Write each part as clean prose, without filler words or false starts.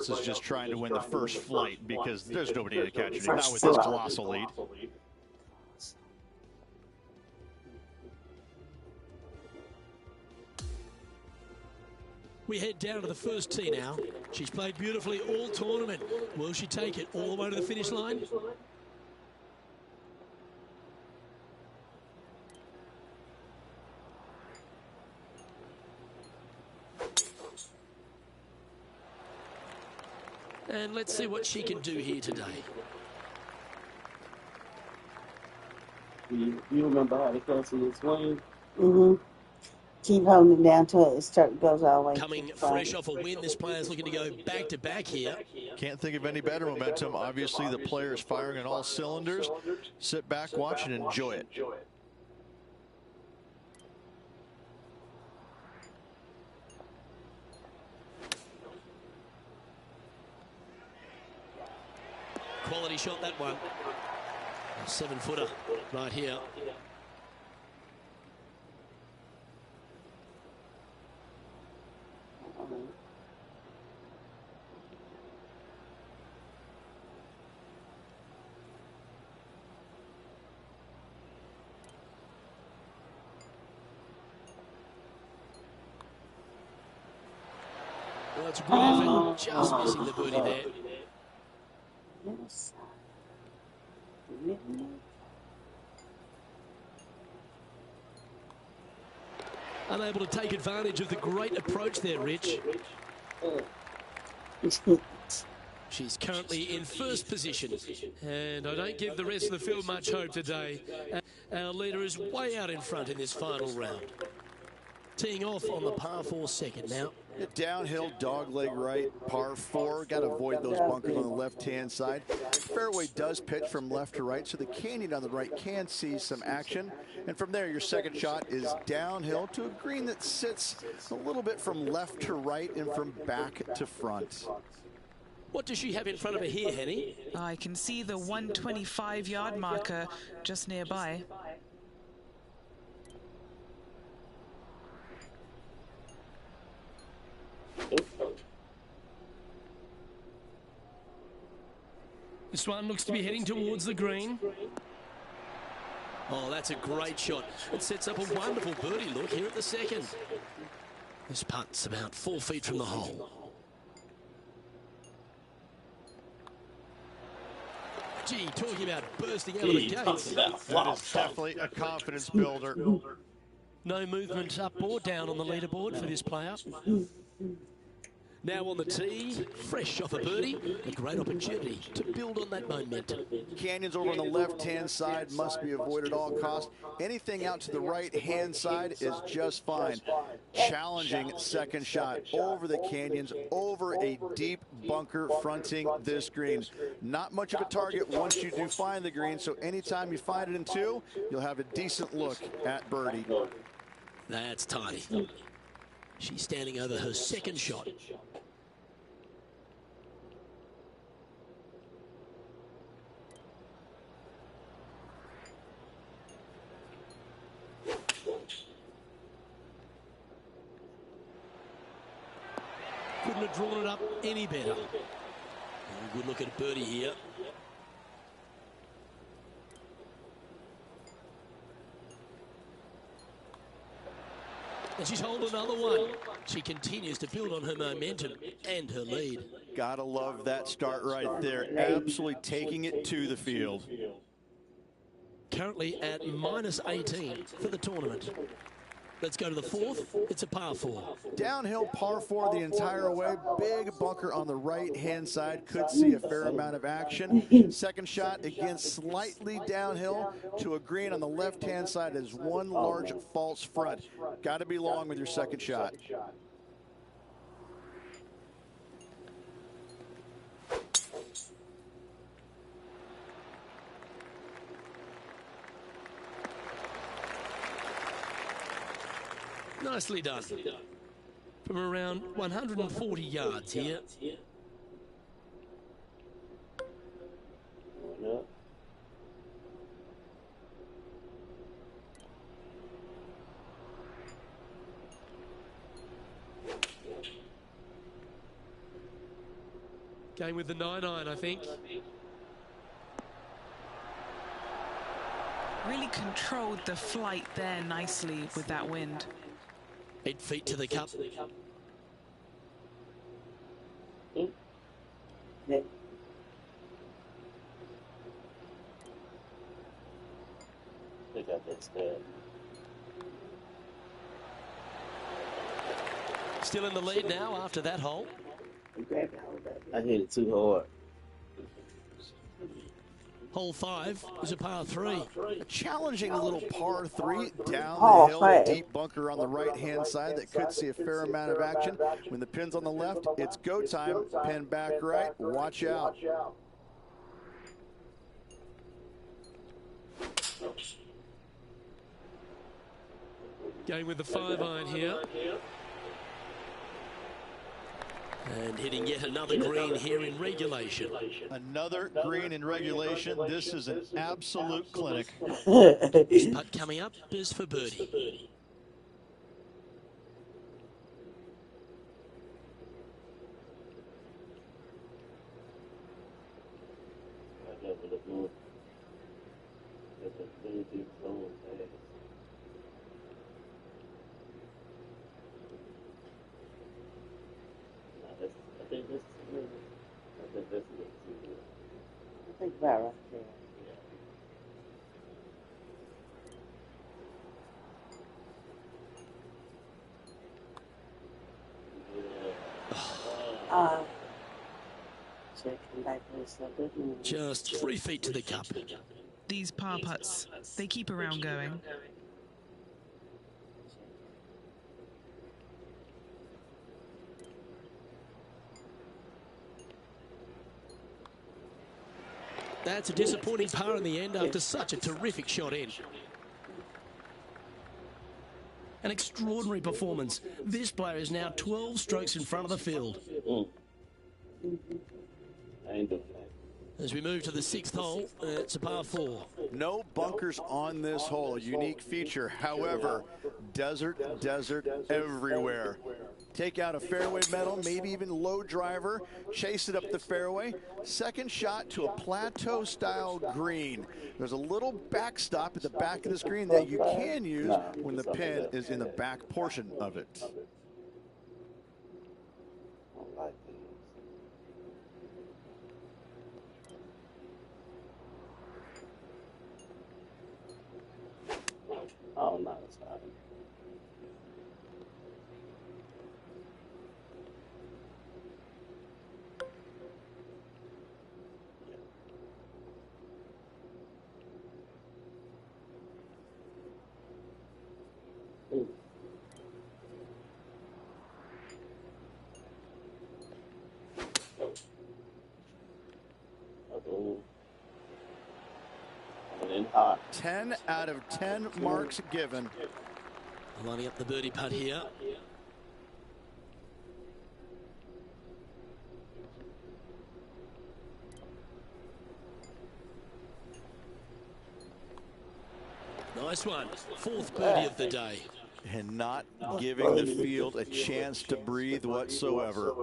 This is just trying to win the first flight because there's nobody to catch it, not with this colossal lead. We head down to the first tee now. She's played beautifully all tournament. Will she take it all the way to the finish line? And let's see what she can do here today. You remember how the fancy swing? Mm-hmm. Keep holding it down till it goes all the way. Coming fresh off a win, this player's looking to go back-to-back here. Can't think of any better momentum. Obviously, the player is firing on all cylinders. Sit back, watch, and enjoy it. Quality shot, that one. A 7-footer right here. Well, it's a good effort, just missing the birdie there. Unable to take advantage of the great approach there, Rich. She's currently in first position, and I don't give the rest of the field much hope today. Our leader is way out in front in this final round. Teeing off on the par 4 second now. Downhill, dogleg right, par 4. Got to avoid those bunkers on the left-hand side. Fairway does pitch from left to right, so the canyon on the right can see some action. And from there, your second shot is downhill to a green that sits a little bit from left to right and from back to front. What does she have in front of her here, Henny? I can see the 125-yard marker just nearby. This one looks to be heading towards the green. Oh, that's a great shot. It sets up a wonderful birdie look here at the second. This putt's about 4 feet from the hole. Gee, talking about bursting out of the gates. That is definitely a confidence builder. No movement up or down on the leaderboard for this player. Now on the tee, fresh off a birdie, a great opportunity to build on that momentum. Canyons over on the left-hand side must be avoided at all costs. Anything out to the right-hand side is just fine. Challenging second shot over the canyons, over a deep bunker fronting this green. Not much of a target once you do find the green, so anytime you find it in 2, you'll have a decent look at birdie. That's tidy. She's standing over her second shot. Couldn't have drawn it up any better. Oh, good look at birdie here. And she's holding another one. She continues to build on her momentum and her lead. Gotta love that start right there. Absolutely taking it to the field. Currently at -18 for the tournament. Let's go to the fourth. It's a par 4. Downhill par 4 the entire way. Big bunker on the right-hand side. Could see a fair amount of action. Second shot, again, slightly downhill to a green on the left-hand side is one large false front. Got to be long with your second shot. Nicely done. From around 140 yards here. Going with the 9-iron, I think. Really controlled the flight there nicely with that wind. 8 feet to the cup. Yeah. They got that stab. Still in the lead now after that hole. Grab it, hold it. I hit it too hard. Hole 5 is a par 3. A challenging little par 3 down Oh, the hill, hey. deep bunker on the right-hand side that could see a fair amount of action. When the pin's on the left, it's go time. Pin back right, watch out. Going with the 5-iron here. And hitting yet another green here in regulation. Another green in regulation. This is an absolute clinic. This putt coming up is for birdie. I think about right there. Checking back this a bit more. Just 3 feet to the cup. These par putts, they keep around going. That's a disappointing par in the end after such a terrific shot in. An extraordinary performance. This player is now 12 strokes in front of the field. I ain't doing that. As we move to the 6th hole, it's a par 4. No bunkers on this hole, a unique feature. However, desert everywhere. Take out a fairway metal, maybe even low driver, chase it up the fairway. Second shot to a plateau style green. There's a little backstop at the back of the screen that you can use when the pin is in the back portion of it. Oh, no, it's not. Uh-oh. 10 out of 10 marks given. Lining up the birdie putt here. Nice one. 4th birdie of the day. And not giving the field a chance to breathe whatsoever.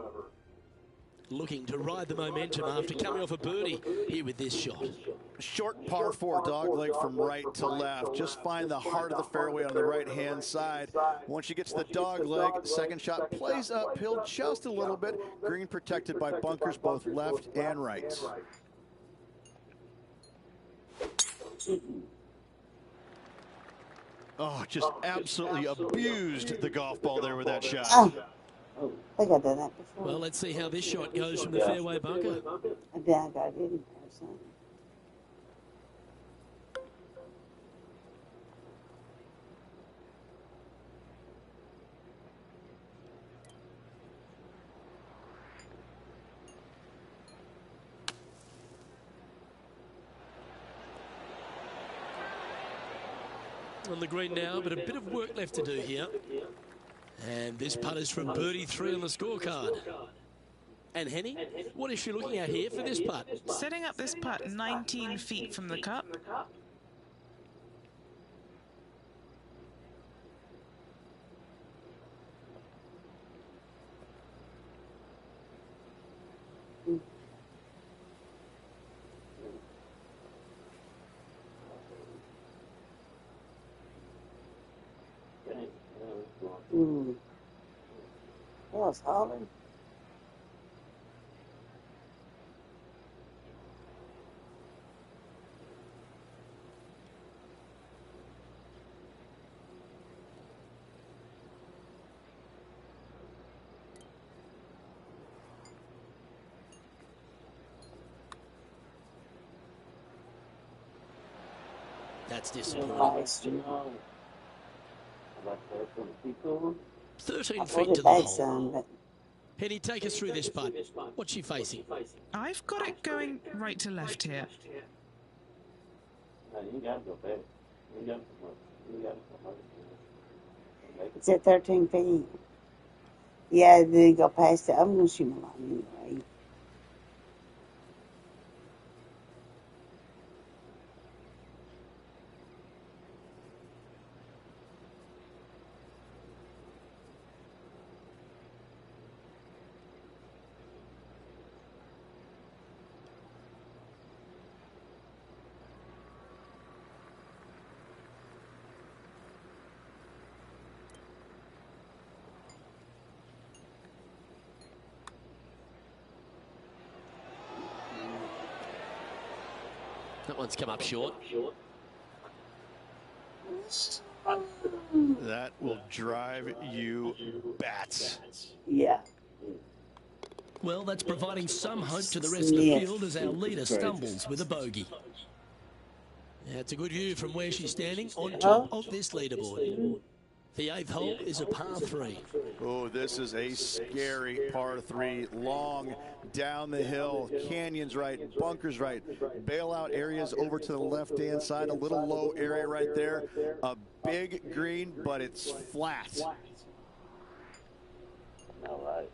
Looking to ride the momentum after coming off a birdie here with this shot. Short par 4 dogleg from right to left. Just find the heart of the fairway on the right-hand side. Once you get to the dogleg, second shot plays uphill just a little bit. Green protected by bunkers both left and right. Oh, just absolutely abused the golf ball there with that shot. I think I've done that before. Well, let's see how this shot goes from the fairway bunker. I think I got it in there, son. On the green now, but a bit of work left to do here. And this putt is from birdie 3 on the scorecard. And Henny, what is she looking at here for this putt? Setting up this putt 19 feet from the cup. was hollering. That's disappointing. Nice. 13 I pulled feet to it the back hole. some, but Penny, take us through this putt. What's she facing? I've got it going right to left here. it's at 13 feet. Yeah, then you go past it. I'm going to shoot my line anyway. That one's come up short. That will drive you bats. Yeah. Well, that's providing some hope to the rest of the field as our leader stumbles with a bogey. Yeah, it's a good view from where she's standing on top of this leaderboard. The 8th hole is a par 3. Oh, this is a scary par 3. Long, down the hill, canyons right, bunkers right, bailout areas over to the left-hand side, a little low area right there. A big green, but it's flat. All right.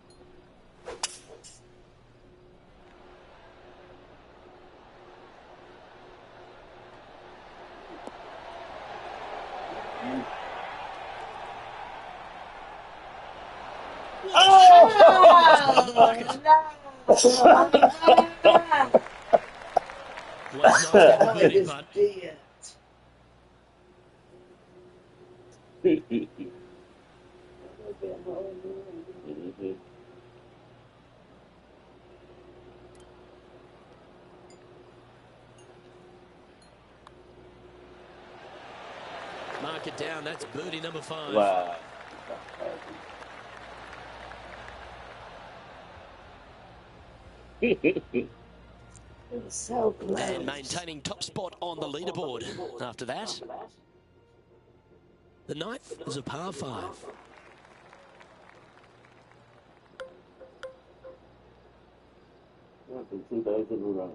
Was nice to have a birdie putt. Mark it down. That's birdie number 5. Wow. It was so close. And maintaining top spot on the leaderboard. After that, the 9th is a par 5. Yeah, for 2 days in a row.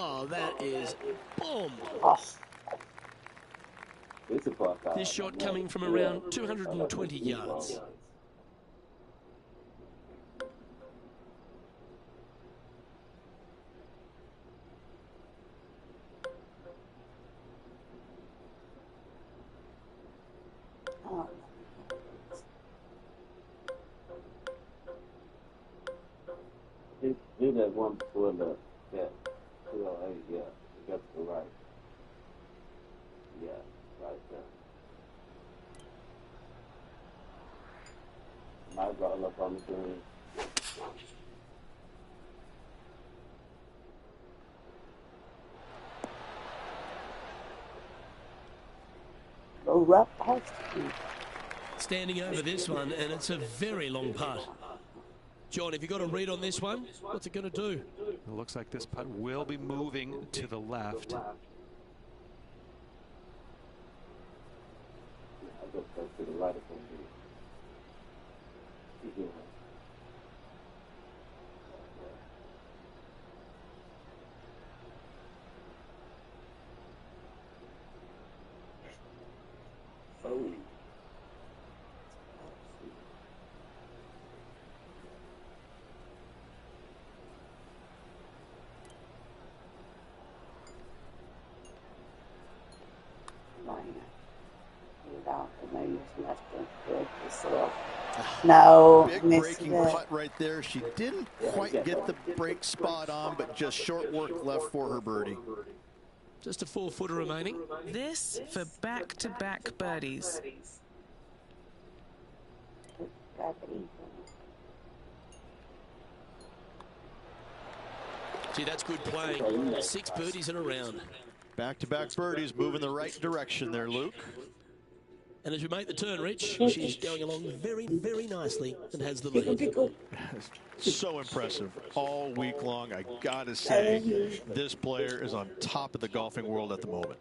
Oh, that is boom. It's a par 5. This shot coming from around 220 yards. Oh. Do that one before the 208, yeah. Got to the right. Yeah, right there. Might roll up on the green. Go right past you. Standing over this one, and it's a very long putt. John, have you got a read on this one? What's it going to do? It looks like this putt will be moving to the left. I just go to the right of him. Oh. it off. And I used left to break the soil. No, Big missed breaking it. putt right there. She didn't quite get the break spot on, but just short work left for her birdie. Just a 4-footer remaining. This for back-to-back birdies. Gee, that's good playing. 6 birdies in a round. Back-to-back birdies, moving the right direction there, Luke. And as we make the turn, Rich, she's going along very, very nicely and has the lead. So impressive all week long. I gotta say, this player is on top of the golfing world at the moment.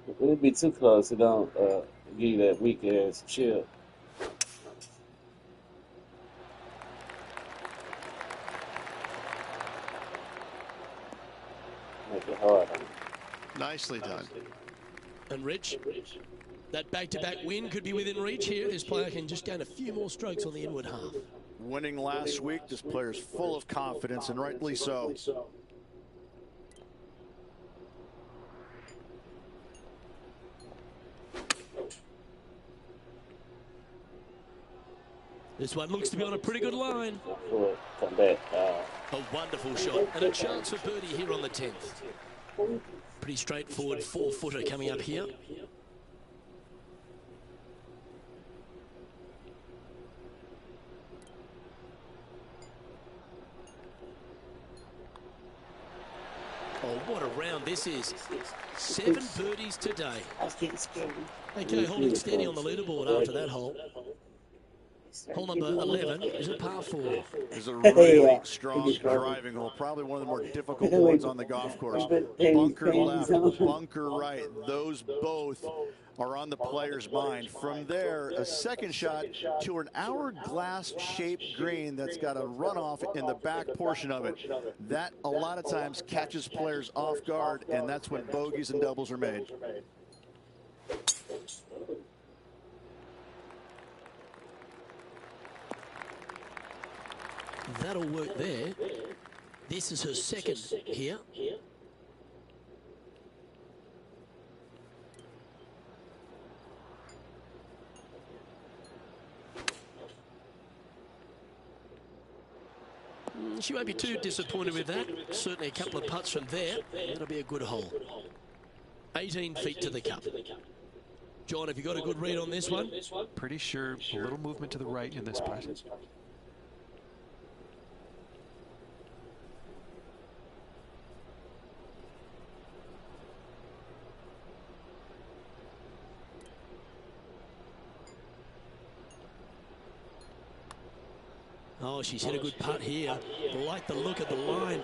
If it be too close, it don't give you that weak ass chill. Make it hard. Nicely done. And Rich, that back-to-back win could be within reach here. This player can just gain a few more strokes on the inward half. Winning last week, this player's full of confidence, and rightly so. This one looks to be on a pretty good line. Come back. A wonderful shot and a chance for birdie here on the 10th. Pretty straightforward 4-footer coming up here. Oh, what a round this is. 7 birdies today. I was getting scared. Okay, holding steady on the leaderboard after that hole. Hole number 11 is a par 4. It's a really strong driving hole. Probably one of the more difficult ones on the golf course. Bunker left, bunker right. Those both are on the player's mind. From there, a second shot to an hourglass-shaped green that's got a runoff in the back portion of it. That, a lot of times, catches players off guard, and that's when bogeys and doubles are made. That'll work there. This is her second here. She won't be too disappointed with that. Certainly a couple of putts from there. That'll be a good hole. 18 feet to the cup. John, have you got a good read on this one? Pretty sure a little movement to the right in this putt. Oh, she's hit a good putt here. Like the look of the line.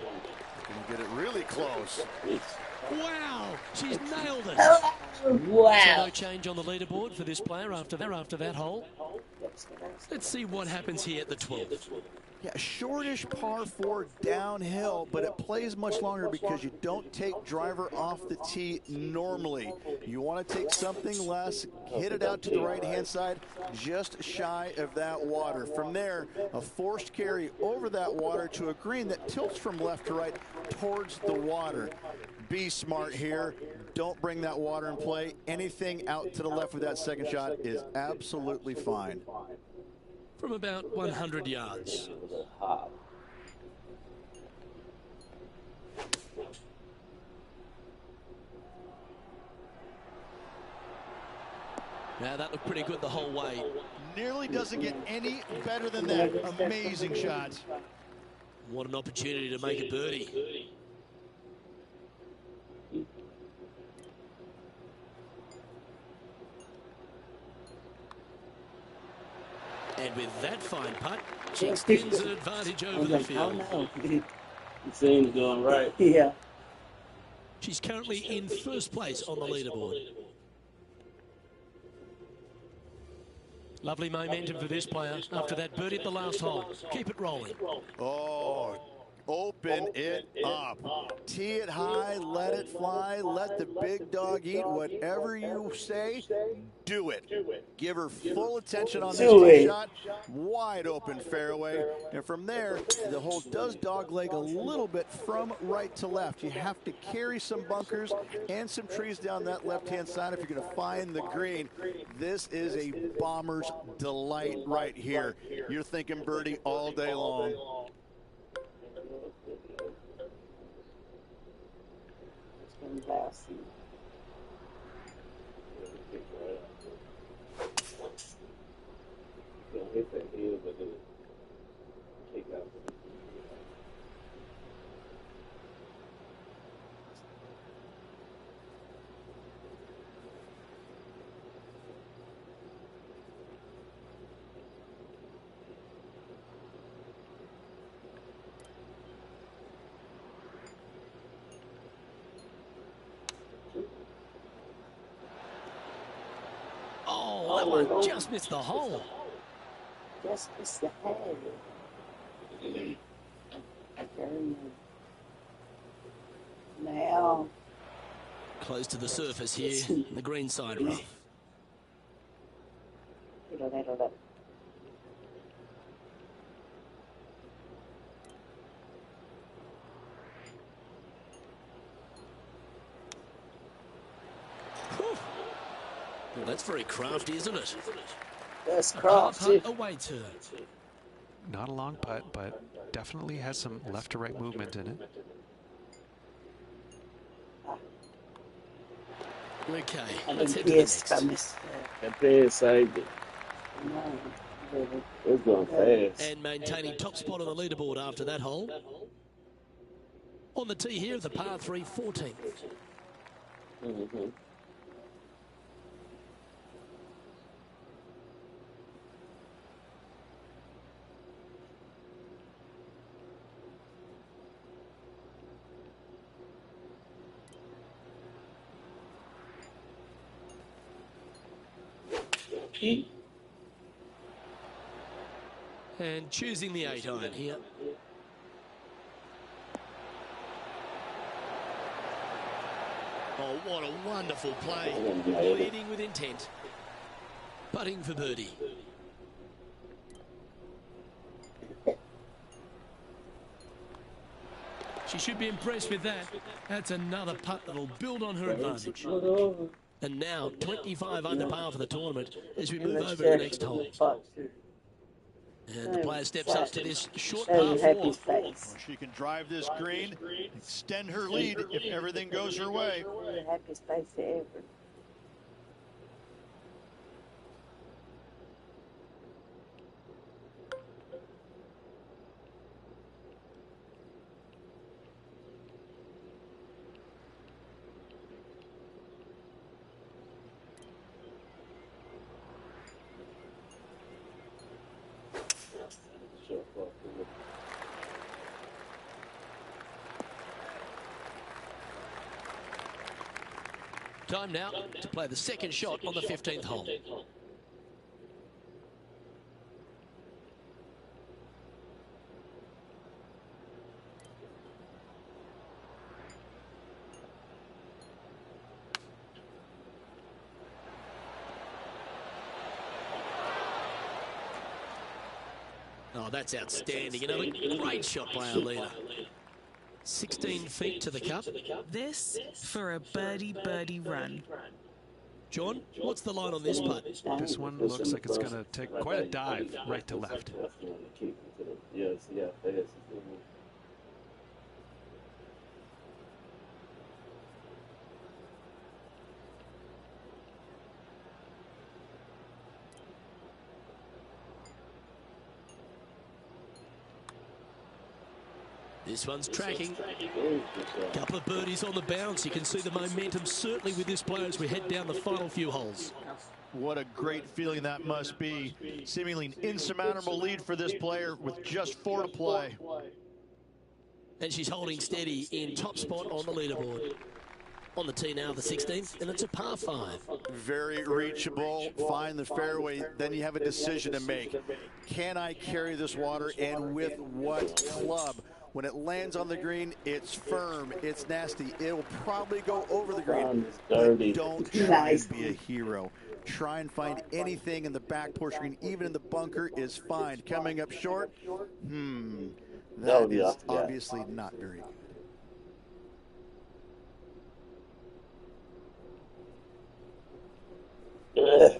Gonna get it really close. Wow, she's nailed it. Wow. So no change on the leaderboard for this player after that hole. Let's see what happens here at the 12th. Yeah, shortish par 4 downhill, but it plays much longer because you don't take driver off the tee normally. You want to take something less, hit it out to the right-hand side, just shy of that water. From there, a forced carry over that water to a green that tilts from left to right towards the water. Be smart here. Don't bring that water in play. Anything out to the left with that second shot is absolutely fine. From about 100 yards. Now that looked pretty good the whole way. Nearly doesn't get any better than that. Amazing shot. What an opportunity to make a birdie. And with that fine putt, she extends an advantage over the field. It seems going right. Yeah. She's currently in first place on the leaderboard. Lovely momentum for this player after that birdie at the last hole. Keep it rolling. Oh, Open it up. Tee it high, let it fly, let the big dog eat. Whatever you say, do it. Give her full attention on this tee shot. Wide open fairway. And from there, the hole does dogleg a little bit from right to left. You have to carry some bunkers and some trees down that left-hand side if you're going to find the green. This is a bomber's delight right here. You're thinking birdie all day long. Lousy. Hit that hill, but then kick out. Oh, that one just missed the hole. Just missed the head. Now. Close to the surface here, the green side rough. Well, that's very crafty, isn't it? That's crafty. Away turn. Not a long putt, but definitely has some left to right movement in it. Okay, let's head to the next. That play saved it. It's going fast. And maintaining top spot on the leaderboard after that hole. On the tee here, the par 3 14th. Mm-hmm. And choosing the 8-iron here. Oh, what a wonderful play. Leading with intent. Putting for birdie. She should be impressed with that. That's another putt that'll build on her advantage. And now 25 under par for the tournament as we move over to the next hole. And the player steps up to this short par 4. She can drive this green, extend her lead if everything goes her way. Happiest face ever. Time now to play the second shot on the 15th hole. Oh, that's outstanding. Another great shot by our leader. 16 feet to the cup. This for a birdie run. John, what's the line on this putt? This one looks like it's going to take quite a dive right to left. Yes, yeah, fast. This one's tracking. Couple of birdies on the bounce. You can see the momentum certainly with this player as we head down the final few holes. What a great feeling that must be. Seemingly an insurmountable lead for this player with just 4 to play. And she's holding steady in top spot on the leaderboard. On the tee now, the 16th, and it's a par 5. Very reachable. Find the fairway. Then you have a decision to make. Can I carry this water, and with what club? When it lands on the green, it's firm, it's nasty. It'll probably go over the green, but don't try and be a hero. Try and find anything in the back portion green, even in the bunker is fine. Coming up short, that is obviously not very good.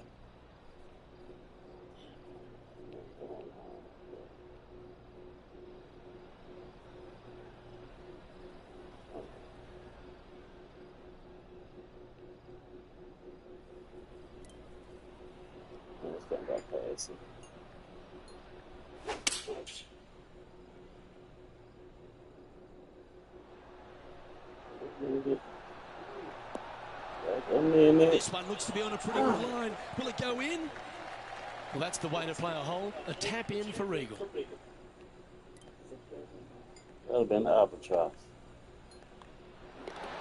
This one looks to be on a pretty good line. Will it go in? Well, that's the way to play a hole. A tap in for Regal. That would have been the albatross.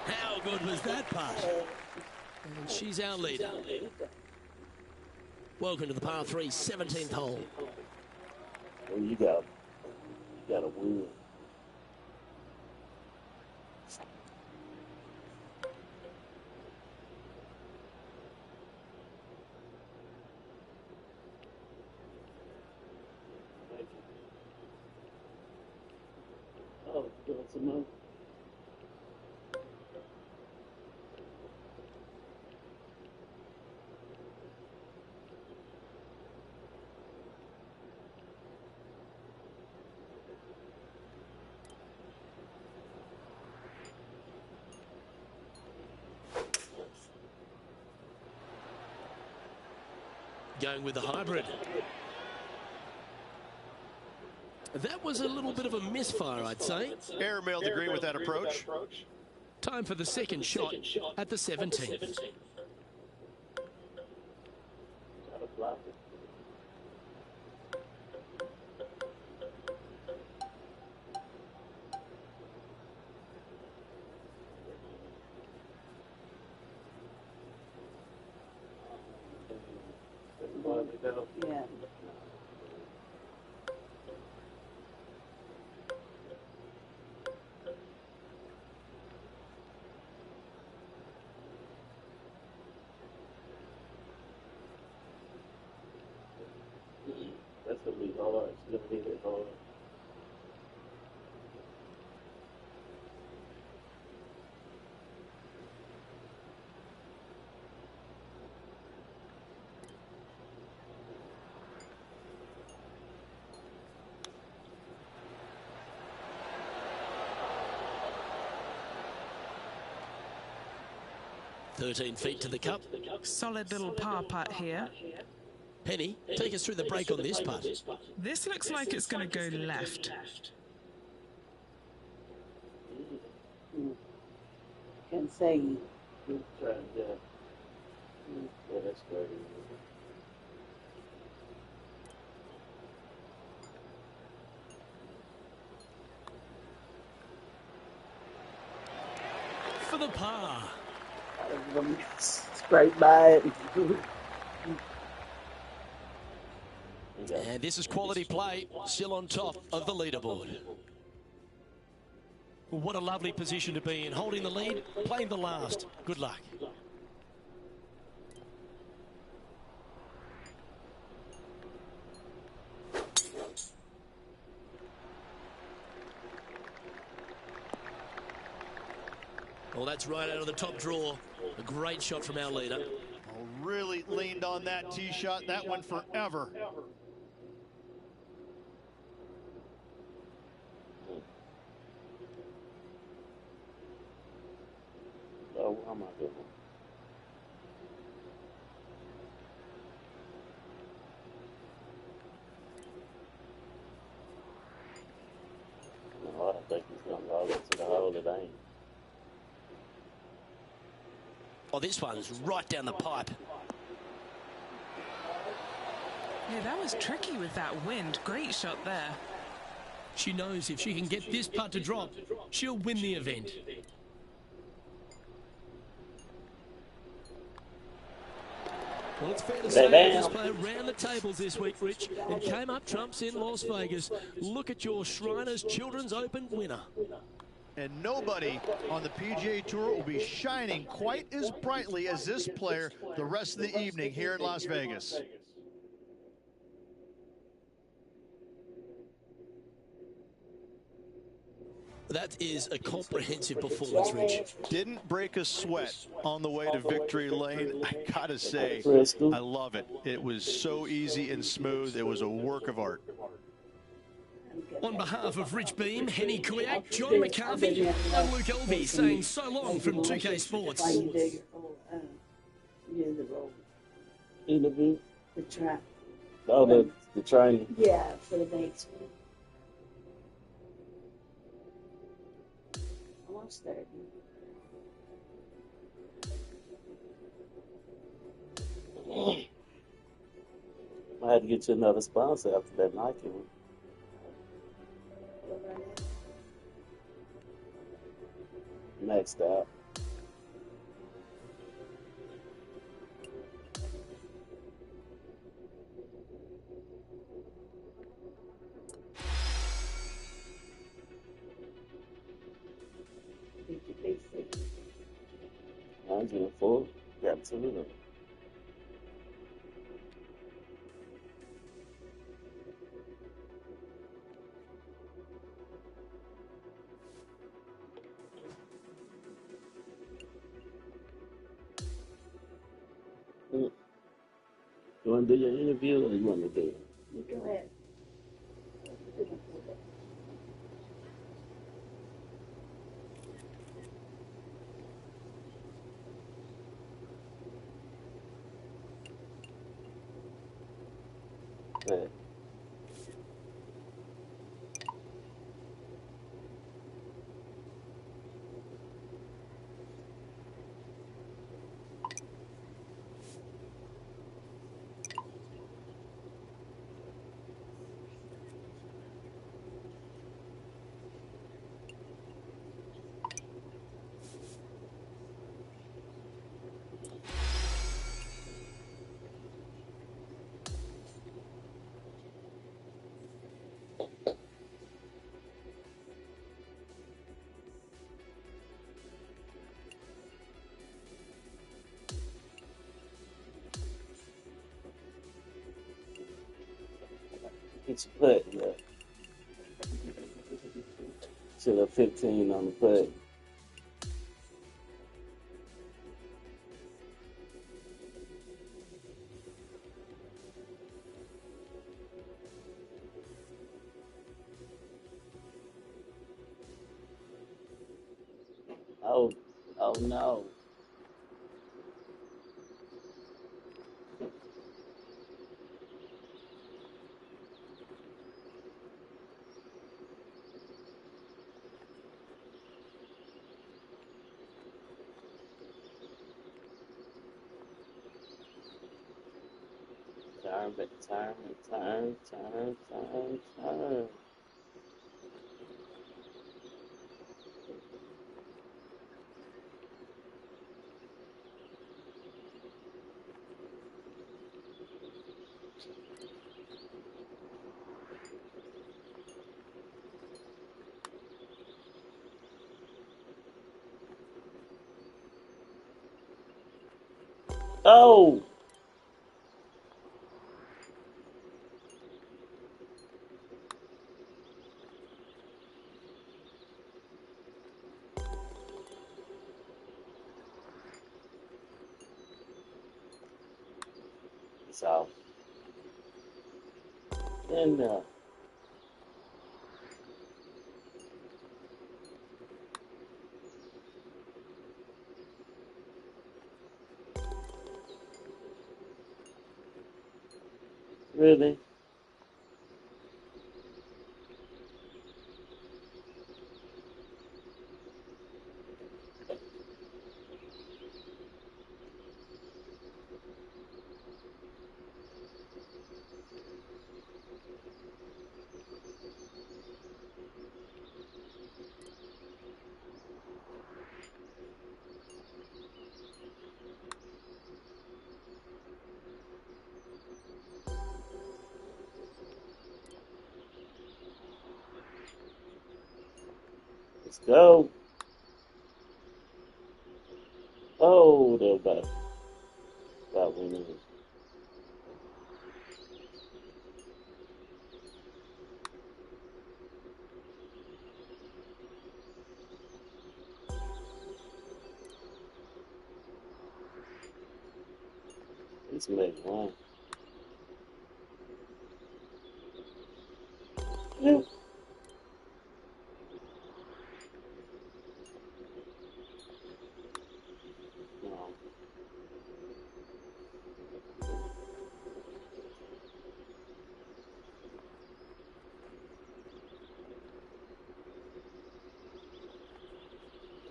How good was that putt? And she's our leader. Welcome to the par 3, 17th hole. Well, you got a win. Oh, give it some more. Going with the hybrid. That was a little bit of a misfire, I'd say. Airmailed the green with that approach. Time for the second shot at the 17th. Yeah. That's gonna be hard. It's gonna be hard. "13 feet to the cup." Solid little par putt here. Penny, take us through the break on this putt. This looks like it's going to go left. Can say. Yeah, that's great. For the par. Straight by it. And this is quality play, still on top of the leaderboard. What a lovely position to be in, holding the lead, playing the last. Good luck. Well, that's right out of the top draw. A great shot from our leader. Oh, really leaned on that tee shot. That went forever. Oh, how am I doing? No, I don't think he's going to roll it to the hole. It ain't. Oh, this one's right down the pipe. Yeah, that was tricky with that wind. Great shot there. She knows if she can get this putt to drop, she'll win the event. Well, it's fair to say that this player ran the tables this week, Rich, and came up trumps in Las Vegas. Look at your Shriners Children's Open winner. And nobody on the PGA Tour will be shining quite as brightly as this player the rest of the evening here in Las Vegas. That is a comprehensive performance, Rich. Didn't break a sweat on the way to victory lane. I gotta say, I love it. It was so easy and smooth. It was a work of art. On behalf of Rich Beam, Henny Kuyak, John McCarthy, and Luke Elvey saying so long from 2K Sports. Interview? The trap. Oh, the training. Yeah, for the next one. Almost there. I had to get you another sponsor after that Nike one. Next up. I'm doing full. Absolutely. You want to do your interview or you want to do it? You go ahead. Right. It's put, yeah. To the 15 on the put. Oh no. Turn. Oh! It's out. And really? Let's go. Oh, they're back. That one is. It's made one. Yeah.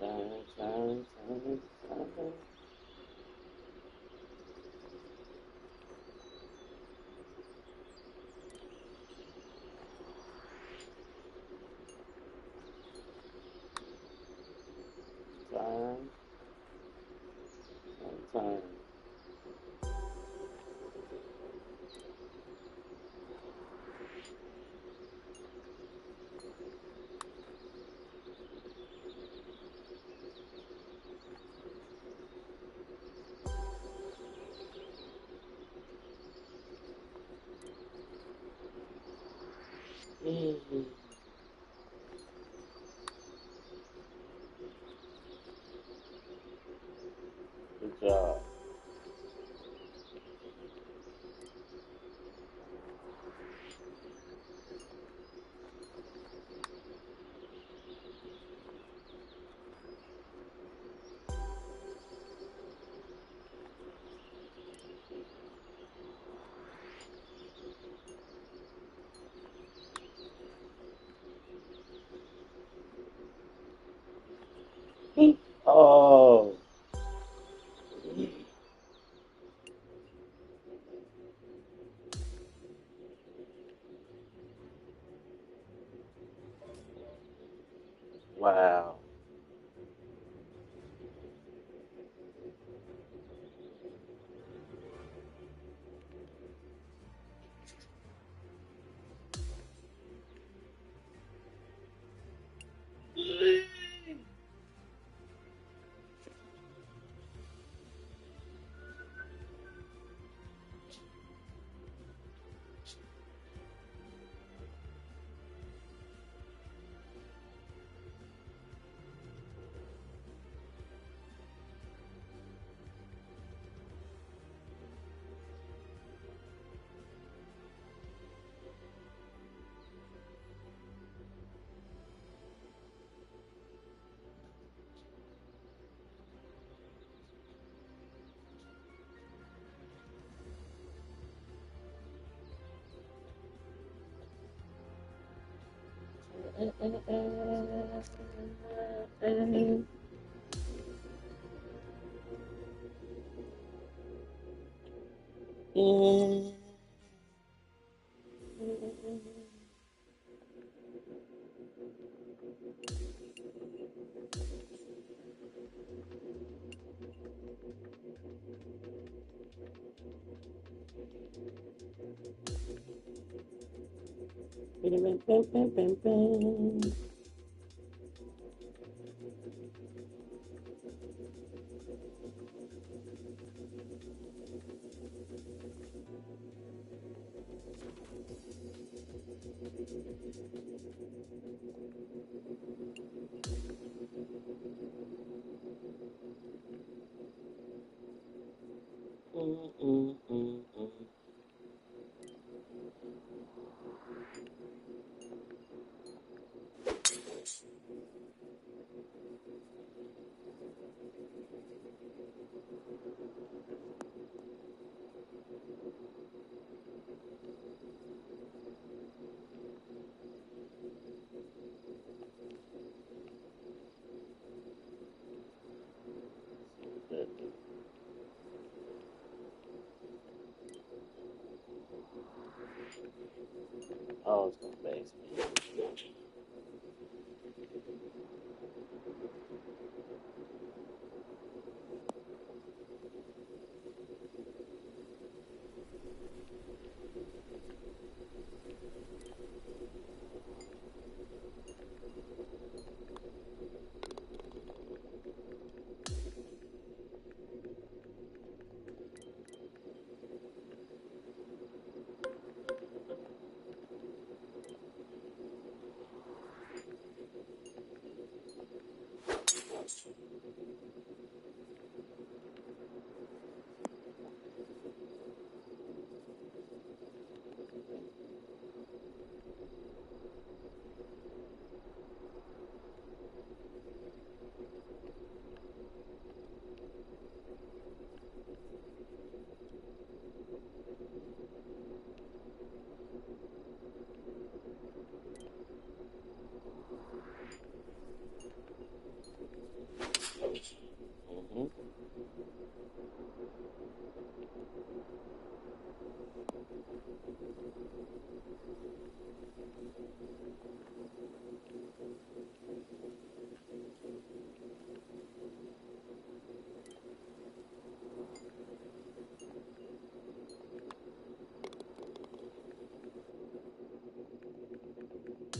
No. Time. Good job. Oh. Wow.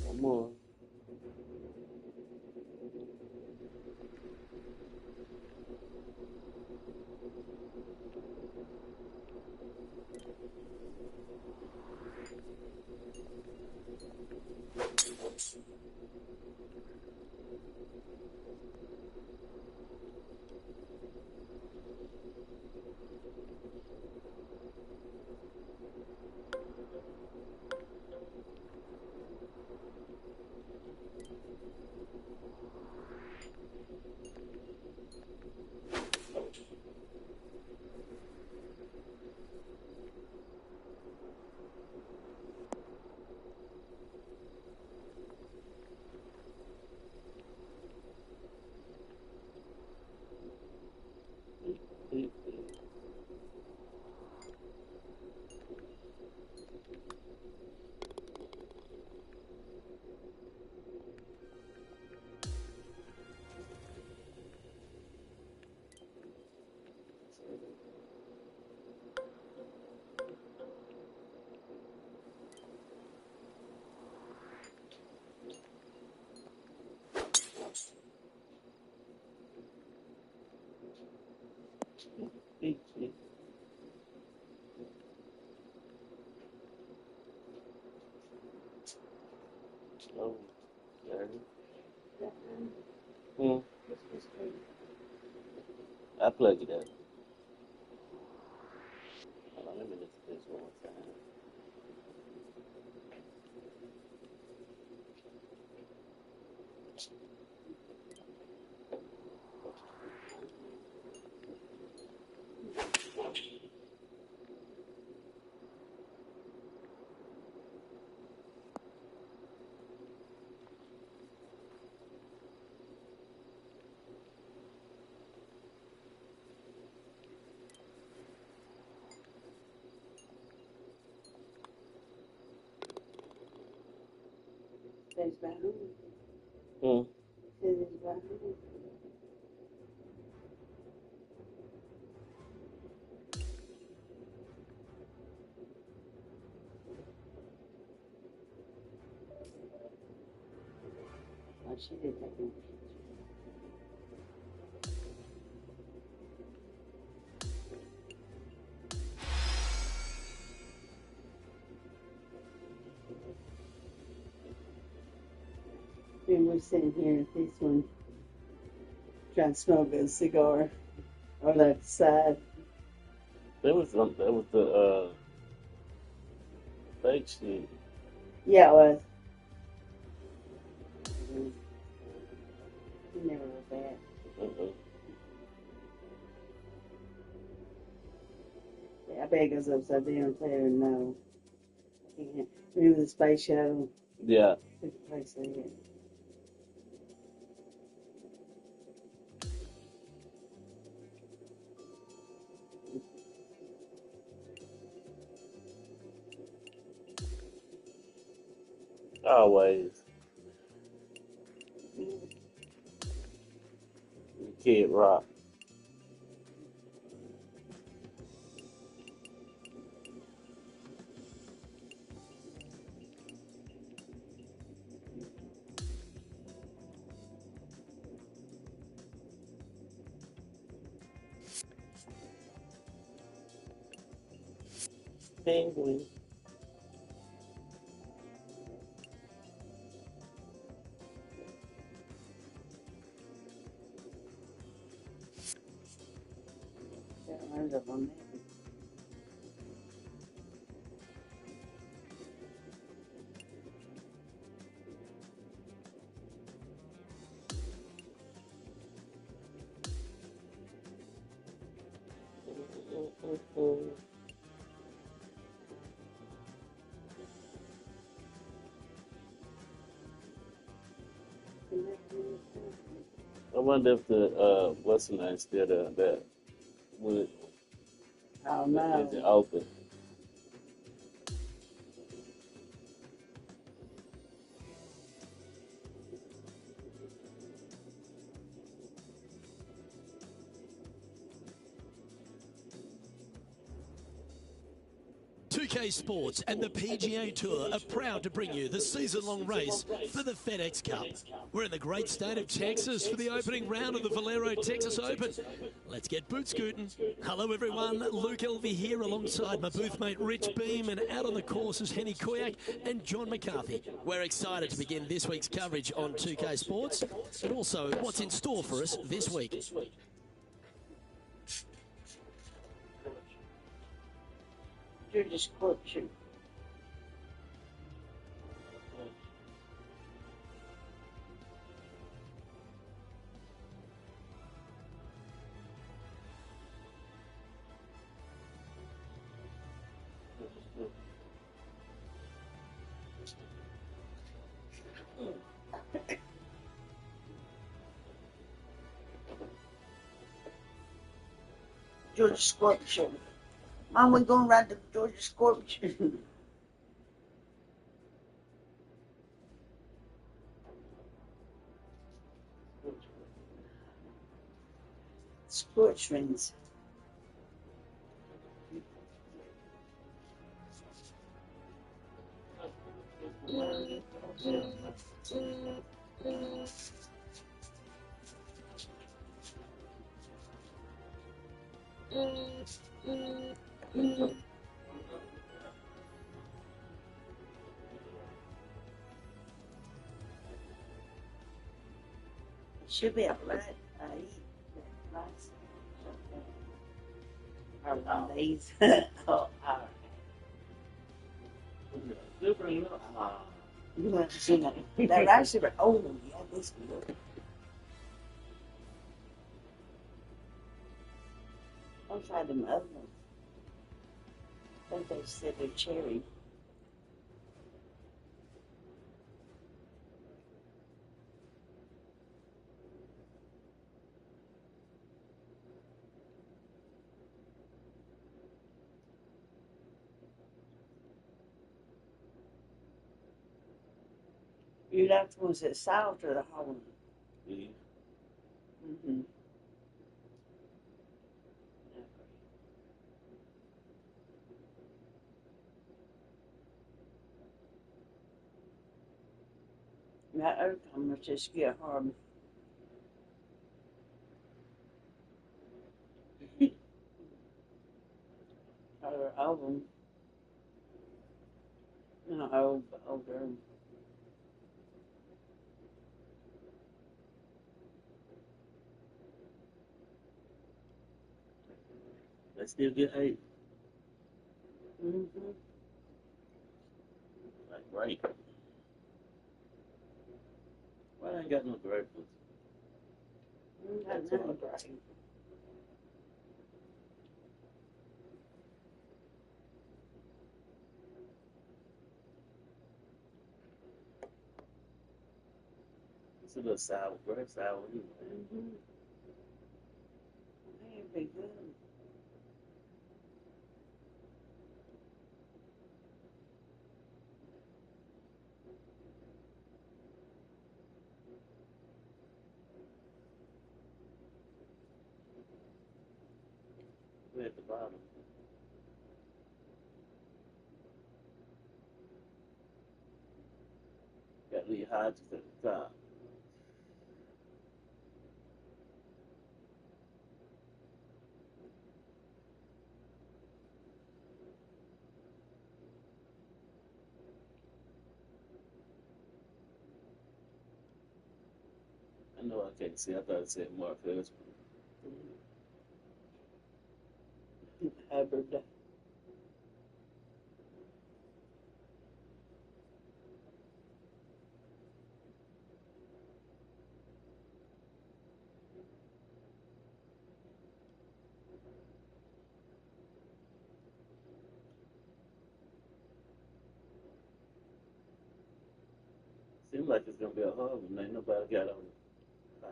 One more. Oh, there. I plug it up. Hold on, let me listen to this one more time. There's about Hmm. There's about Oh, she did take me. And we're sitting here at this one trying to smoke a cigar on the side. That was the fake shit. Yeah, it was. You never look bad. Yeah, I bet it goes upside down too. No. Can't. Remember the space shuttle? Yeah. Couldn't quite see it. Always. Kid Rock. Penguin. That runs up on that. I wonder if the what's the name still that would Oh is it no. open? 2K Sports and the PGA Tour are proud to bring you the season-long race for the FedEx Cup. We're in the great state of Texas for the opening round of the Valero Texas Open. Let's get boot scooting. Hello everyone, Luke Elvey here alongside my booth mate Rich Beam, and out on the course is Henny Koyak and John McCarthy. We're excited to begin this week's coverage on 2K Sports and also what's in store for us this week. Your description. Georgia Scorpion. Mom, we gonna ride the Georgia Scorpion. Scorpions. Should be a lot. Our days. Oh, you want to see that? That rice is old. Yeah, this good. I'll try them other ones. I think they said they're cherry. You like the ones that soft or the hard ones? Yeah. Mm-hmm. That other time was just get hard. Or oven. No, older. They still get hate. Mm-hmm. Like grape. Why I ain't got no grape ones? That's not great. It's a little sour, grape sour anyway. Mm-hmm. That'd be good. We're at the bottom. Got Lee Hodges at the top. I know I can't see. I thought it said Mark Husband. Hubbard. Seems like it's gonna be a hard one. Ain't nobody got on 5.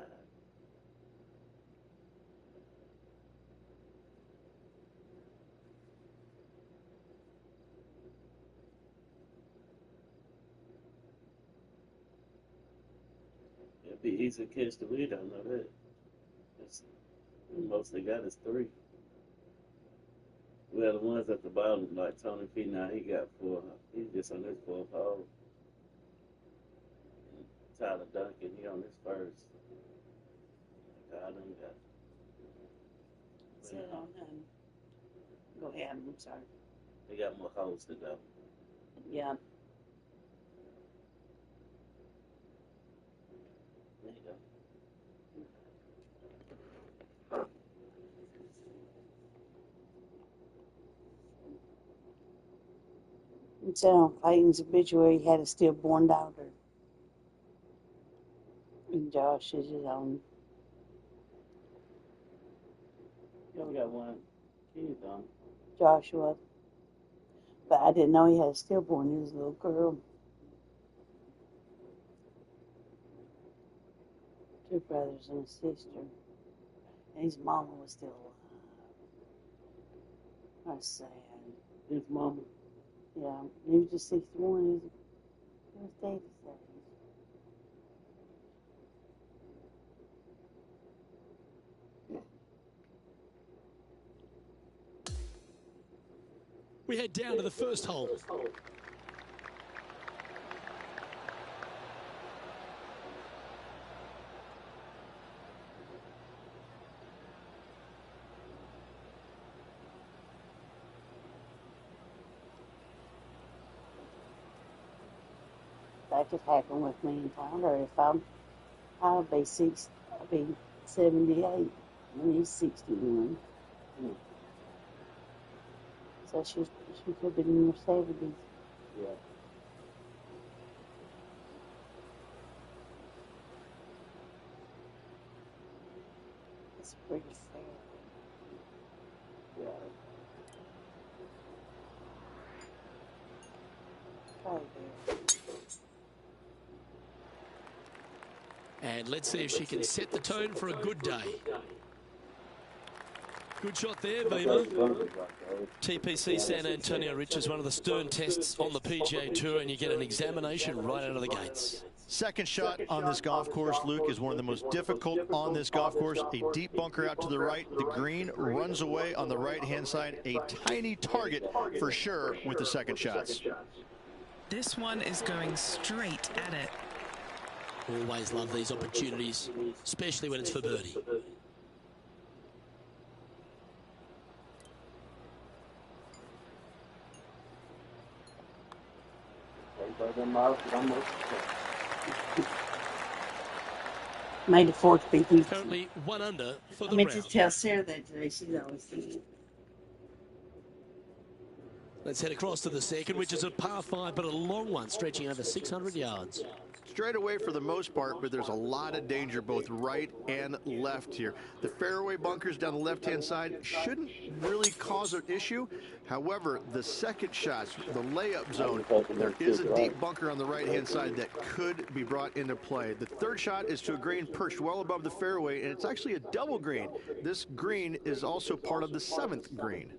It'd be easy to catch the lead. I know that. It's, the most they got is 3. Well, the ones at the bottom, like Tony P. Now he got four. He's just on his fourth hole. Tyler Duncan, he on his first. God, them got. Sit on Go ahead. I'm sorry. They got more holes to go. Yeah. There you go. It said on Clayton's obituary he had a stillborn daughter. And Josh is his own. Yeah, we got one kid on. Joshua. But I didn't know he had a stillborn. He was a little girl. 2 brothers and a sister. And his mama was still alive. That's sad. His mama. Yeah, he was just 61. He was 87. We head down to the first hole. That could happen with me and Tyler. If I'll be 78 and he's 61. So she could have been in her 70s. Yeah. It's pretty fair. Yeah. Probably there. And let's see if she can set the tone for a good day. Good shot there, Beamer. TPC San Antonio, Rich, is one of the stern tests on the PGA Tour, and you get an examination right out of the gates. Second shot on this golf course, Luke, is one of the most difficult on this golf course. A deep bunker out to the right. The green runs away on the right-hand side. A tiny target for sure with the second shots. This one is going straight at it. Always love these opportunities, especially when it's for birdie. Made the fourth big week. Currently 1 under for I the meant round. to tell Sarah that today. She's always thinking. Let's head across to the second, which is a par 5, but a long one, stretching over 600 yards. Straight away for the most part, but there's a lot of danger both right and left here. The fairway bunkers down the left-hand side shouldn't really cause an issue. However, the second shots, the layup zone, there is a deep bunker on the right-hand side that could be brought into play. The third shot is to a green perched well above the fairway, and it's actually a double green. This green is also part of the 7th green.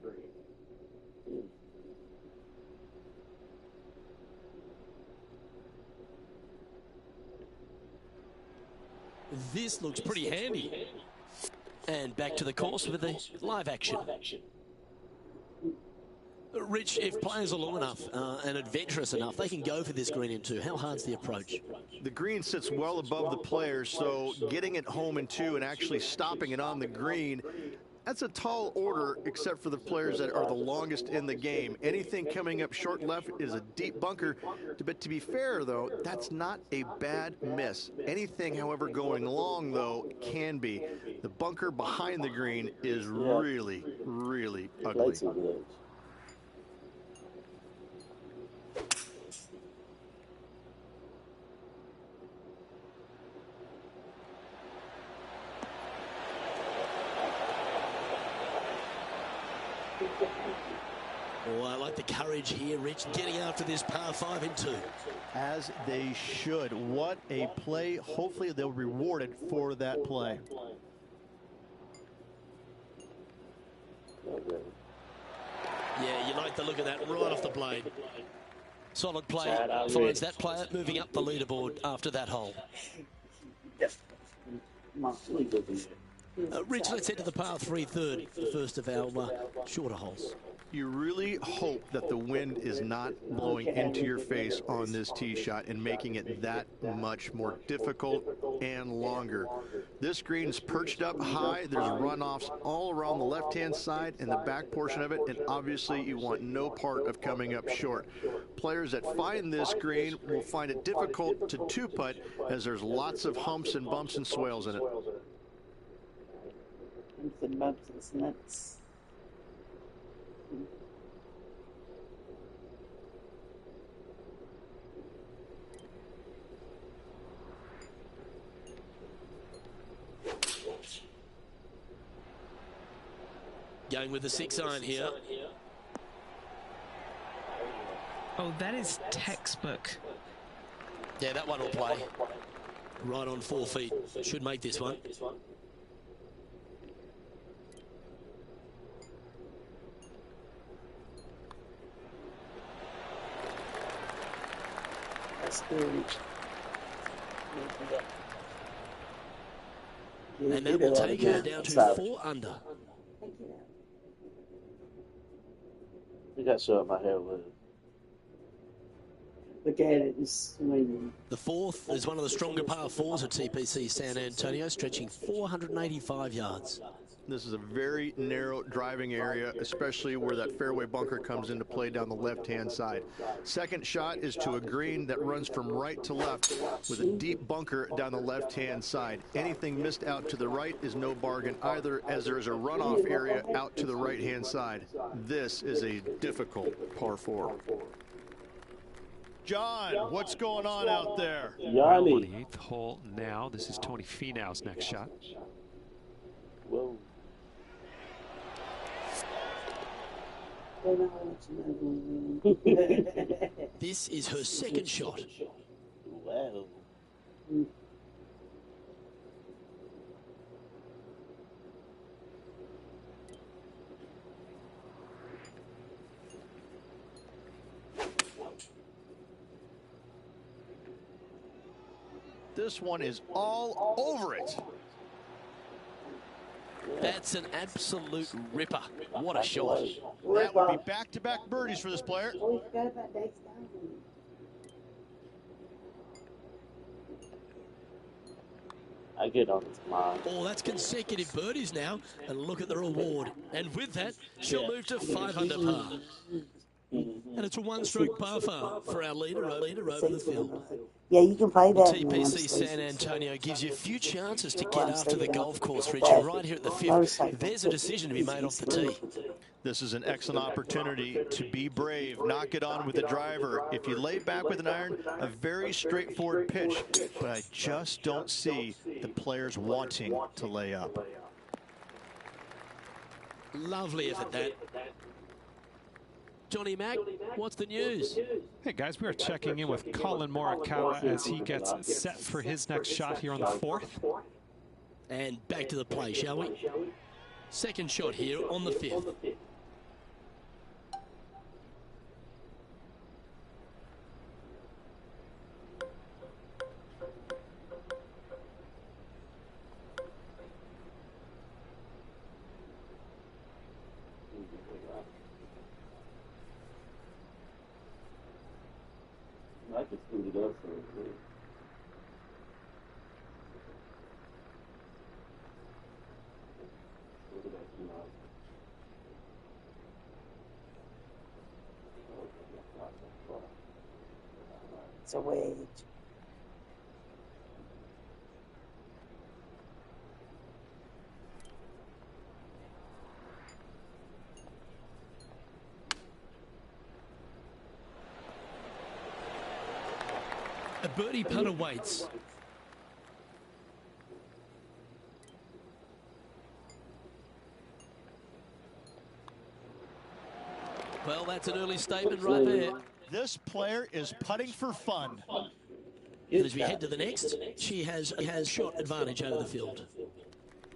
This looks pretty handy. And back to the course with the live action. Rich, if players are long enough and adventurous enough, they can go for this green in 2. How hard's the approach? The green sits well above the players, so getting it home in 2 and actually stopping it on the green, that's a tall order, except for the players that are the longest in the game. Anything coming up short left is a deep bunker. But to be fair, though, that's not a bad miss. Anything, however, going long, though, can be. The bunker behind the green is really, really ugly. Oh, I like the courage here, Rich, getting after this par 5 in 2. As they should. What a play. Hopefully they'll be rewarded for that play. Yeah, you like the look of that right off the blade. Solid play finds that player moving up the leaderboard after that hole. Rich, let's head to the par 3 third, the first of our shorter holes. You really hope that the wind is not blowing into your face on this tee shot and making it that much more difficult and longer. This green's perched up high. There's runoffs all around the left-hand side and the back portion of it, and obviously you want no part of coming up short. Players that find this green will find it difficult to two-putt as there's lots of humps and bumps and swales in it. Humps and bumps and snuts. Going with the 6-iron here. Oh, that is textbook. Yeah, that one will play. Right on 4 feet. Should make this one. That's good. And that will take her down to 4 under. You got to show up my hair with it. Look at it, it's swinging. The 4th is one of the stronger par 4s at TPC San Antonio, stretching 485 yards. This is a very narrow driving area, especially where that fairway bunker comes into play down the left-hand side. Second shot is to a green that runs from right to left with a deep bunker down the left-hand side. Anything missed out to the right is no bargain either, as there is a runoff area out to the right-hand side. This is a difficult par 4. John, what's going on out there? Well, on the 8th hole now. This is Tony Finau's next shot. Whoa. This is her second shot. Wow. This one is all over it. That's an absolute ripper. What a shot. That would be back-to-back birdies for this player. Oh, we forgot about Dave's down. I get on this mind. Oh, that's consecutive birdies now. And look at the reward. And with that, she'll move to 5 under par. And it's a one-stroke par for our leader over the field. Yeah, you can play that. TPC San Antonio gives you a few chances to get after the golf course, Richard. Right here at the 5th, there's a decision to be made off the tee. This is an excellent opportunity to be brave, knock it on with the driver. If you lay back with an iron, a very straightforward pitch, but I just don't see the players wanting to lay up. Lovely effort, that. Johnny Mack, what's the news? Hey guys, we are checking in with Colin Morikawa as he gets set for his next shot here on the 4th. And back to the play, shall we? Second shot here on the 5th. I can speed it up for it. It's a wedge. A birdie putt awaits. Well, that's an early statement right there. This player is putting for fun. And as we head to the next, she has shot advantage over the field.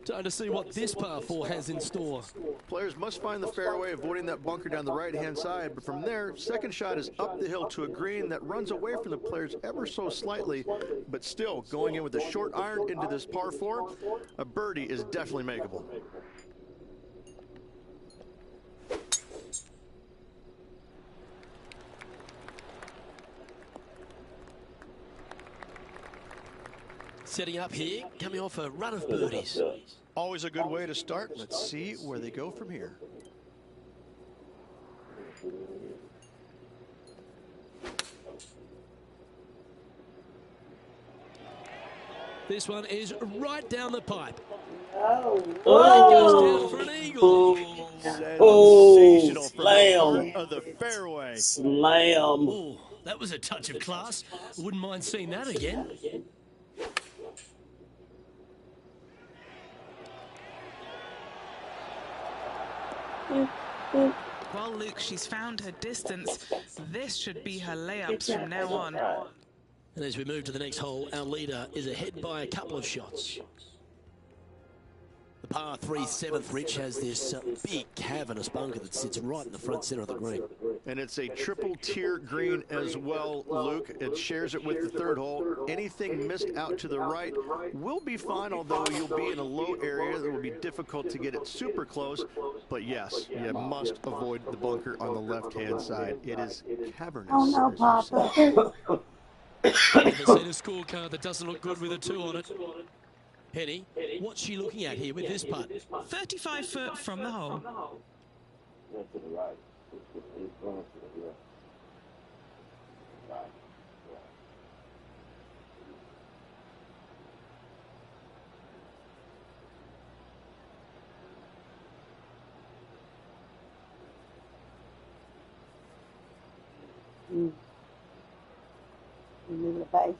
Time to see what this par 4 has in store. Players must find the fairway, avoiding that bunker down the right-hand side. But from there, second shot is up the hill to a green that runs away from the players ever so slightly. But still, going in with a short iron into this par 4, a birdie is definitely makeable. setting up here, coming off a run of birdies. Always a good way to start. Let's see where they go from here. This one is right down the pipe. Oh, Oh, goes down for an eagle. Sensational from the slam. front of the fairway. Slam. Oh, that was a touch of class. Wouldn't mind seeing that again. Well, Luke, she's found her distance. This should be her layups from now on. And as we move to the next hole, our leader is ahead by a couple of shots. The par 3 7th, Rich, has this big cavernous bunker that sits right in the front center of the green. And it's a triple tier green as well, Luke. It shares it with the third hole. Anything missed out to the right will be fine, although you'll be in a low area that will be difficult to get it super close. But yes, you must avoid the bunker on the left-hand side. It is cavernous. oh no, Papa. They've seen a scorecard that doesn't look good with a 2 on it. Penny, what's she looking at here with this putt? 35 foot from the hole. To the right. It's going to the left. Right. In the base.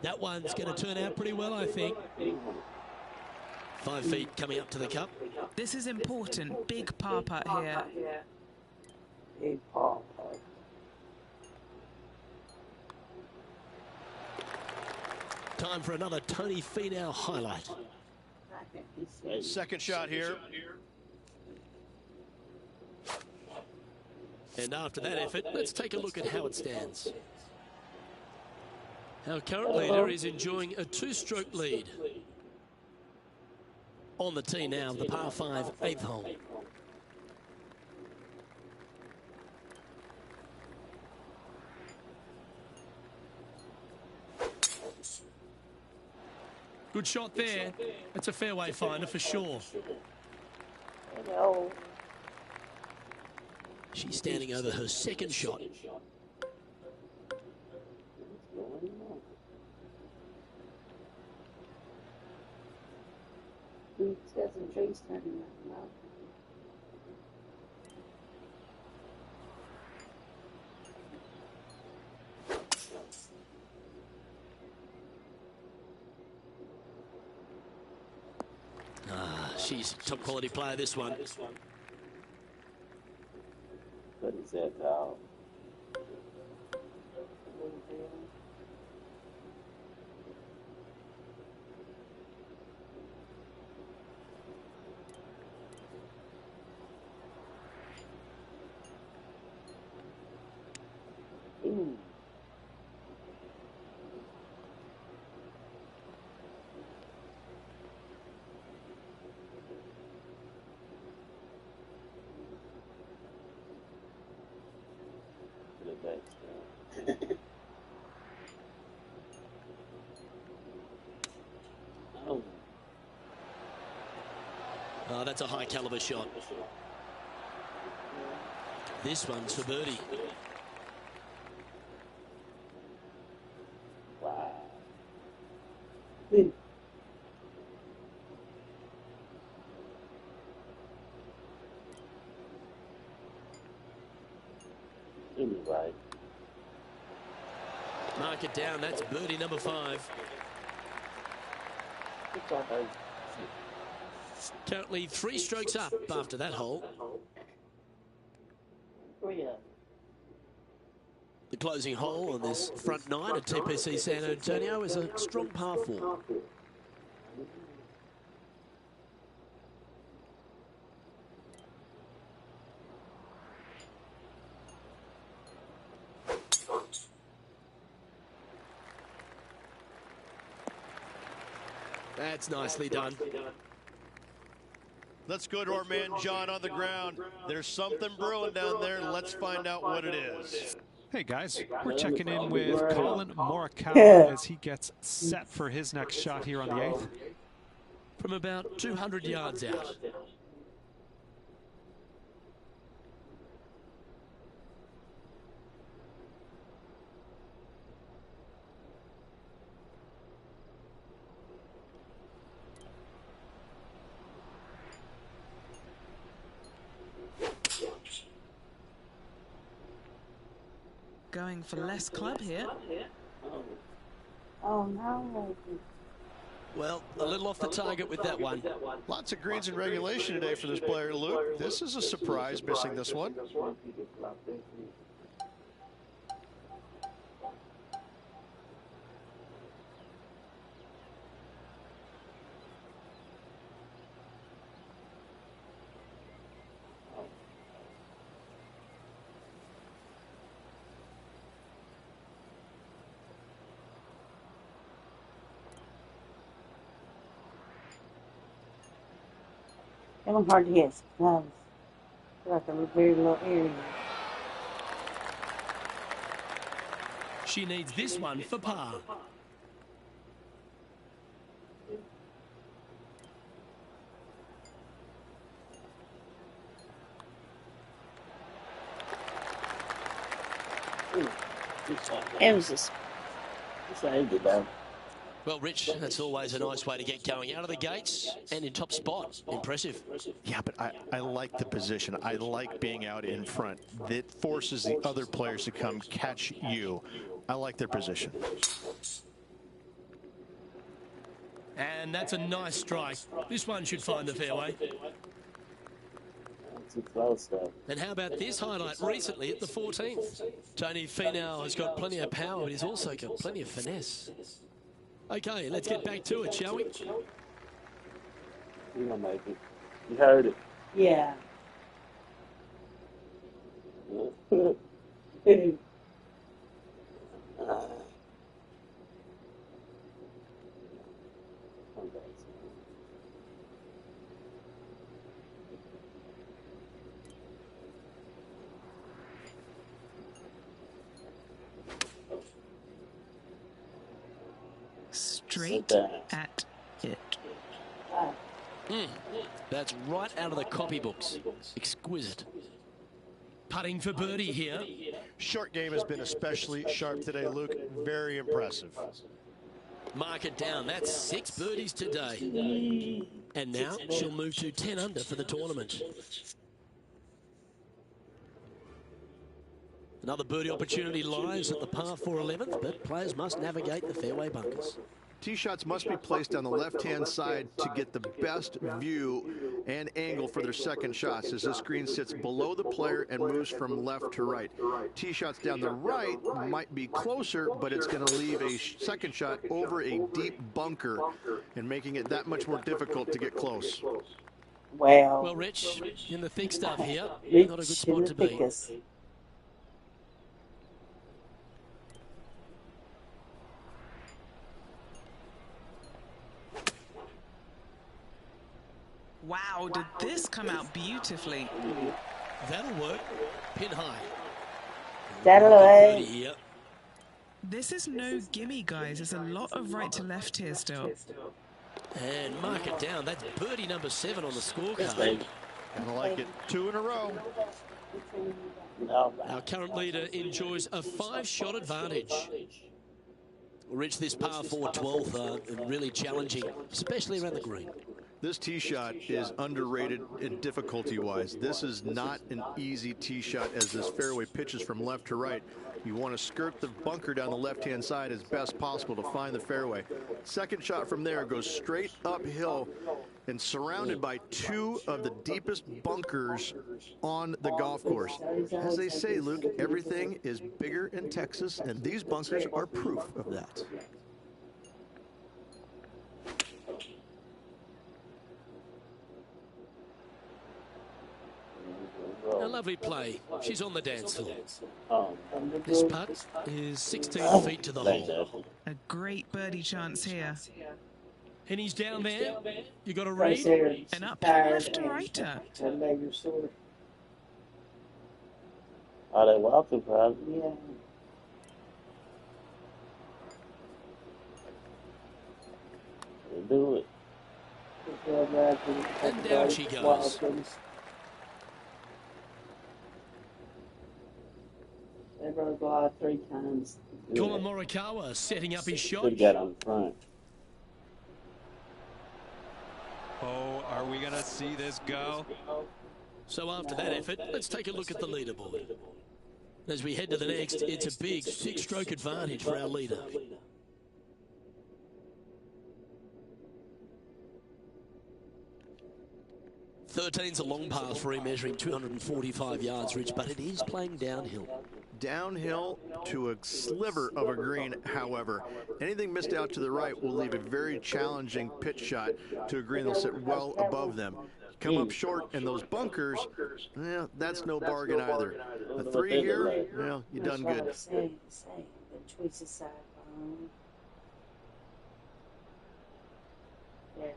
That one's going to turn out pretty well, I think. 5 feet coming up to the cup. This is important. Big par putt here. Big Papa. Time for another Tony Finau highlight. Second shot here. And after that effort, let's take a look at how it stands. Our current leader is enjoying a 2-stroke lead. On the tee now, the par 5 8th hole. Good shot there. That's a fairway finder for sure. No. She's standing over her second shot. It's got some trees turning up. She's a top quality player, this one. What is that, dog? Oh, that's a high caliber shot. This one's for birdie. Wow. Anyway. Mark it down. That's birdie number 5. Currently 3 strokes up after that hole. The closing hole on this front 9 at TPC San Antonio is a strong par 4. That's nicely done. Let's go to our man John on the ground. There's something brewing down there. Let's find out what it is. Hey guys, we're checking in with Colin Morikawa as he gets set for his next shot here on the 8th. From about 200 yards out. Going for less club here. Oh no. Well, a little off the target with that one. Lots of greens in regulation today for this player, Luke. This is a surprise, missing this one. That one hard to hit. Gloves. Like a very low area. She needs this one for par. It was just. Well, Rich, that's always a nice way to get going. Out of the gates and in top spot. Impressive. Yeah, but I like the position. I like being out in front. That forces the other players to come catch you. I like their position. And that's a nice strike. This one should find the fairway. Too close, though. And how about this highlight recently at the 14th? Tony Finau has got plenty of power, but he's also got plenty of finesse. Okay, let's get back to it, shall we? You're gonna make it. You heard it. Yeah. Straight at it. That's right out of the copybooks. Exquisite. Putting for birdie here. Short game has been especially sharp today, Luke. Very impressive. Mark it down. That's 6 birdies today. And now she'll move to 10 under for the tournament. Another birdie opportunity lies at the par 4 11th, but players must navigate the fairway bunkers. Tee shots must be placed on the left-hand side to get the best view and angle for their second shots, as this green sits below the player and moves from left to right. Tee shots down the right might be closer, but it's going to leave a second shot over a deep bunker and making it that much more difficult to get close. Wow. Well, Rich, in the thick stuff here, Rich not a good in spot the to be. thickest. Wow, did this come out beautifully? That'll work. Pin high. That'll Birdie here. This is no gimme, guys. There's a lot of right to left here still. And mark it down. That's birdie number 7 on the scorecard. I like it. 2 in a row. Our current leader enjoys a 5-shot advantage. Rich, this par 4 12th really challenging, especially around the green. This tee shot is underrated in difficulty-wise. This is not an easy tee shot as this fairway pitches from left to right. You want to skirt the bunker down the left-hand side as best possible to find the fairway. Second shot from there goes straight uphill and surrounded by 2 of the deepest bunkers on the golf course. As they say, Luke, everything is bigger in Texas, and these bunkers are proof of that. A lovely play. She's on the dance floor. This putt is 16 feet to the hole. A great birdie chance here. And he's down there. You got to Right read. there. And up Tired left to and- righter. and maybe sort of, Oh, they walking probably. yeah. They do it. And down she goes. They rode glide 3 times. Colin Morikawa setting up his shot. Could have got on front. Oh, are we going to see this go? So after that effort, let's take a look at the leaderboard. As we head to the next, it's a big 6-stroke advantage for our leader. 13's a long pass for him, measuring 245 yards, Rich, but it is playing downhill. Downhill to a sliver of a green, however. Anything missed out to the right will leave a very challenging pitch shot to a green that'll sit well above them. Come up short in those bunkers, yeah, that's no bargain either. A 3 here, well, you done good. The choice aside. There,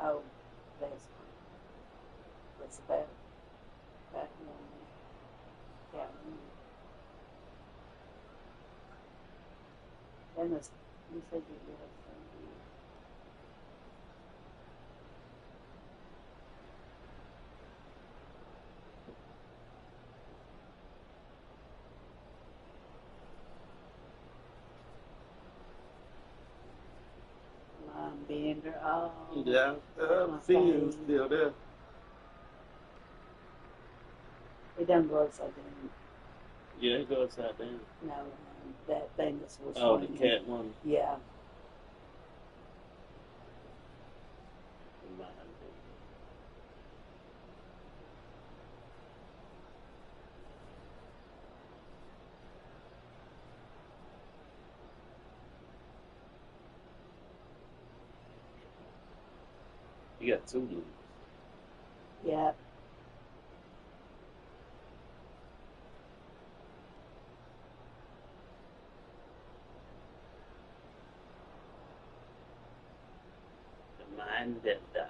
oh, that's fine. What's about? Back in. Yeah. Then this, you said you had something. Bender. Oh. Yeah, Fiend's still there. It doesn't go upside down. Yeah, it goes upside down. No, that thing was Oh, the swinging. cat one. Yeah. You got 2 loops. Yeah. The mind that die.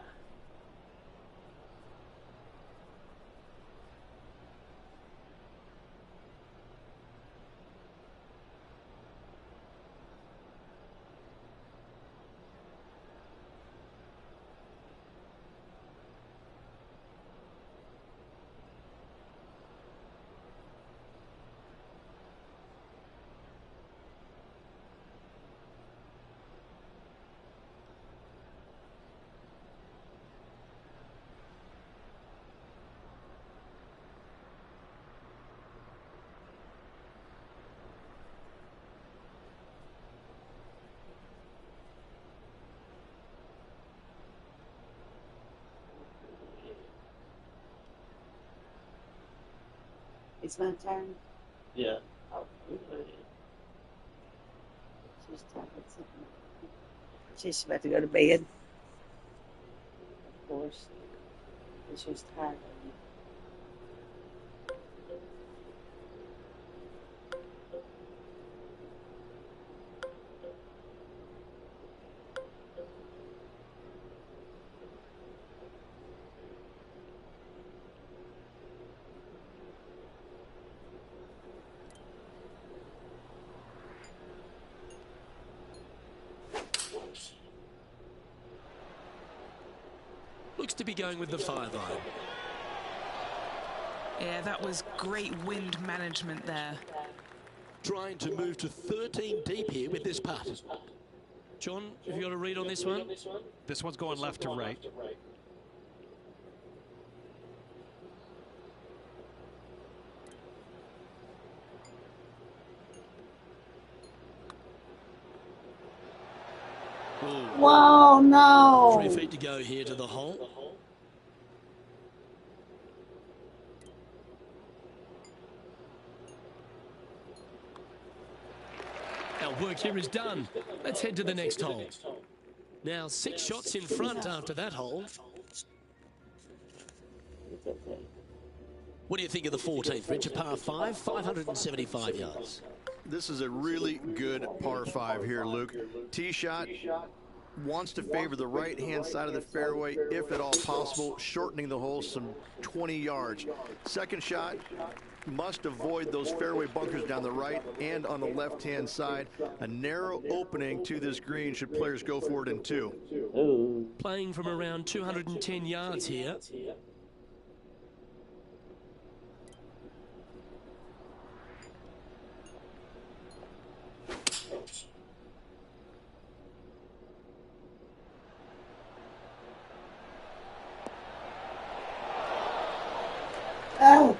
It's my turn. Yeah. Oh. She's talking something. She's about to go to bed. Of course. She's tired of me. Looks to be going with the 5-iron. Yeah, that was great wind management there. Trying to move to 13 deep here with this putt. John, have you got a read on this one? This one's going left to right. Whoa, no. 3 feet to go here to the hole. Our work here is done. Let's head to the next hole. Now 6 shots in front after that hole. What do you think of the 14th, Rich? A par 5, 575 yards. This is a really good par 5 here, Luke. Tee shot, wants to favor the right-hand side of the fairway, if at all possible, shortening the hole some 20 yards. Second shot, must avoid those fairway bunkers down the right and on the left-hand side. A narrow opening to this green should players go for it in two. Playing from around 210 yards here. Oh.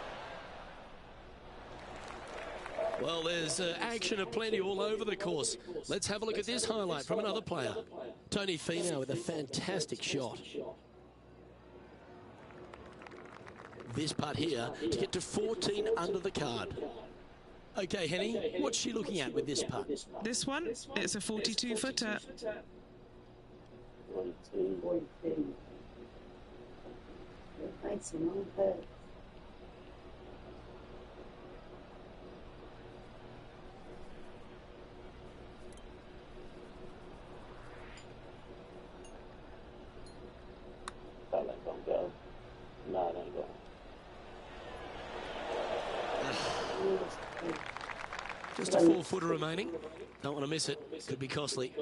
Well, there's action aplenty all over the course. Let's have a look at this highlight from another player. Tony Finau with a fantastic shot. This putt here to get to 14 under the card. Okay, Henny, what's she looking at with this putt? This one, it's a 42-footer. 42. Nice and all good. Just a 4-footer remaining. Don't want to miss it. Could be costly.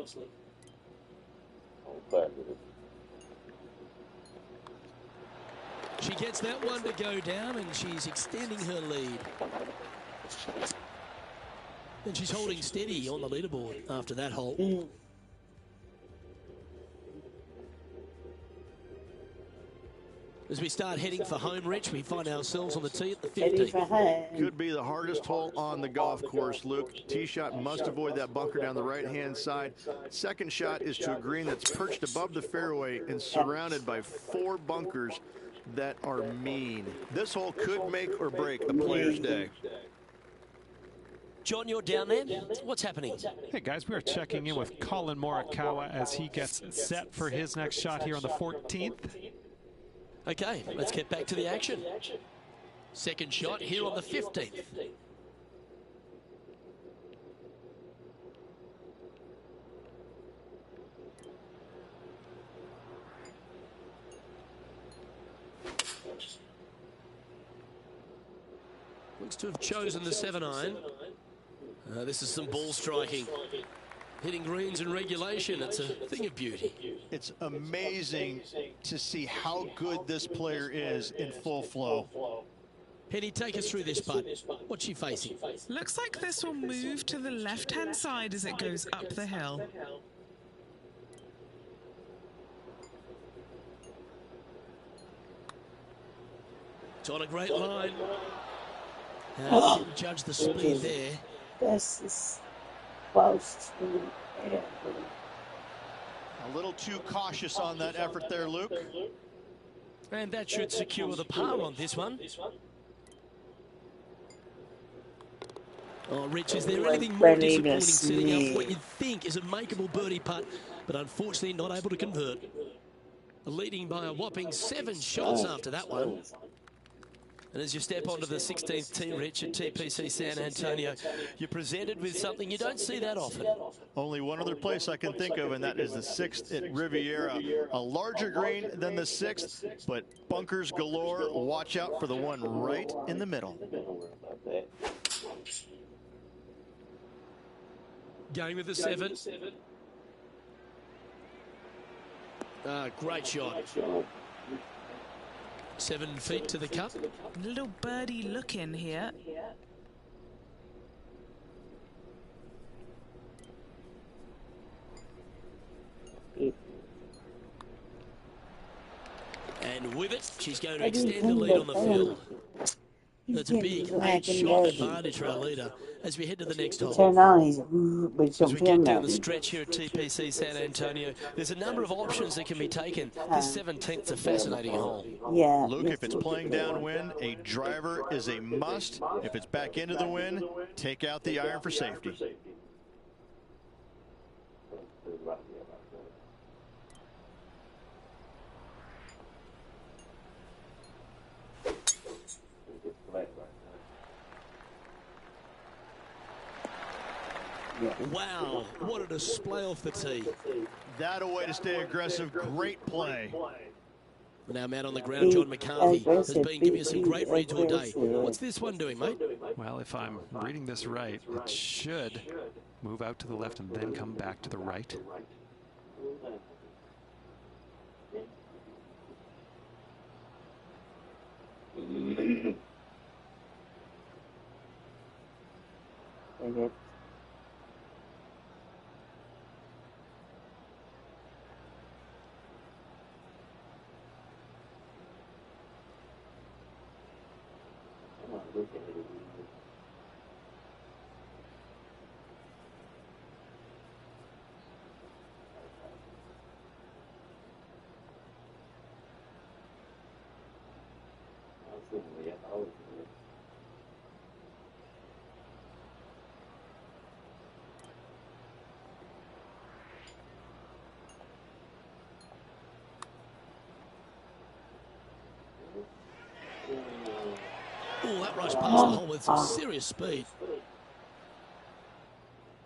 She gets that one to go down, and she's extending her lead. And she's holding steady on the leaderboard after that hole. As we start heading for home, Rich, we find ourselves on the tee at the 15th. Could be the hardest hole on the golf course, Luke. Tee shot must avoid that bunker down the right-hand side. Second shot is to a green that's perched above the fairway and surrounded by 4 bunkers that are mean. This hole could make or break a player's day. John, you're down there. What's happening? Hey guys, we are checking in with Collin Morikawa as he gets set for his next shot here on the 14th. Okay, let's get back to the action. Second shot here on the 15th. Looks to have chosen the 7-iron. This is some ball striking. Hitting greens in regulation, it's a thing of beauty. It's amazing to see how good this player is in full flow. Penny, take us through this putt. What's she facing? Looks like this will move to the left-hand side as it goes up the hill. It's on a great line. Didn't judge the speed there. This is close to the air. A little too cautious on that effort there, Luke. And that should secure the par on this one. Oh, Rich, is there anything more disappointing setting up what you'd think is a makeable birdie putt, but unfortunately not able to convert? Leading by a whopping 7 shots after that one. And as you step onto the 16th tee, Rich, at TPC San Antonio, you're presented with something you don't see that often. Only one other place I can think of, and that is the 6th at Riviera. A larger green than the 6th, but bunkers galore. Watch out for the one right in the middle. Going with the 7. Great shot. 7 feet to the cup. Little birdie look in here. And with it, she's going to extend the lead on the field. That's a big 8-shot advantage for our leader as we head to the next hole. As we get down the stretch here at TPC San Antonio, there's a number of options that can be taken. This 17th's a fascinating hole. Yeah. Luke, if it's playing downwind, a driver is a must. If it's back into the wind, take out the iron for safety. Wow, what a display off the tee. That a way to stay aggressive. Great play. Now man on the ground, John McCarthy has been giving us some great reads all day. What's this one doing, mate? Well, if I'm reading this right, it should move out to the left and then come back to the right. Oh, that rush past the hole with some serious speed.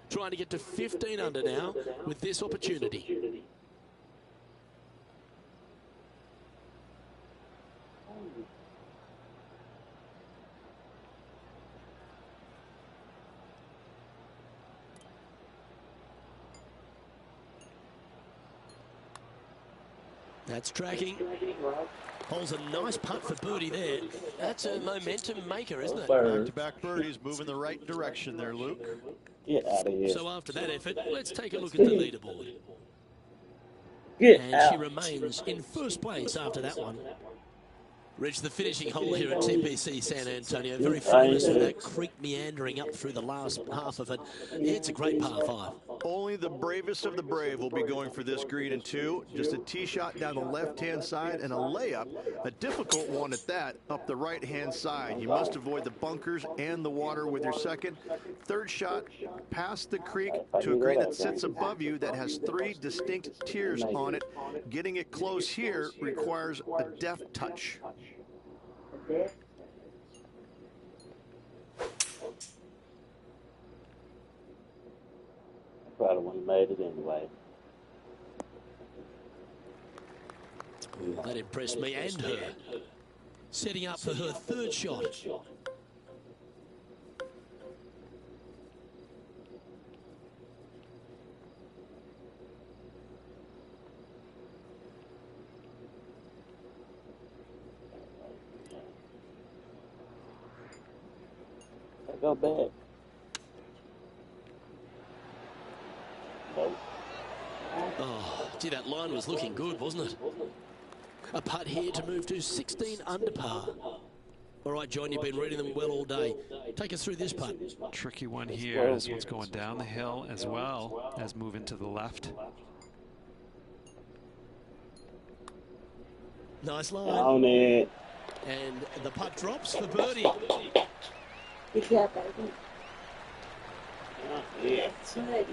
Trying to get to 15 under now with this opportunity. That's tracking. Holds a nice putt for birdie there. That's a momentum maker, isn't it? Back-to-back birdies moving the right direction there, Luke. Get out of here. So after that effort, let's take a look at the leaderboard. And she remains in first place after that one. Reached the finishing hole here at TPC San Antonio. Very famous for that creek meandering up through the last half of it. It's a great par 5. Only the bravest of the brave will be going for this green in 2. Just a tee shot down the left-hand side and a layup, a difficult one at that, up the right-hand side. You must avoid the bunkers and the water with your second. Third shot past the creek to a green that sits above you that has 3 distinct tiers on it. Getting it close here requires a deft touch. Probably wouldn't have made it anyway. Ooh, that impressed me and her. Setting up for her third shot. Go back. Nope. Oh, gee, that line was looking good, wasn't it? A putt here to move to 16 under par. All right, John, you've been reading them well all day. Take us through this putt. Tricky one here. This one's going down the hill as well as moving to the left. Nice line. On it. And the putt drops for birdie. Good job, baby. Yeah. That's right.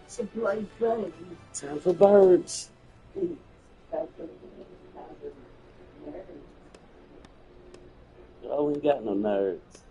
It's a bloody bird. Time for birds. Oh, we ain't got no nerds.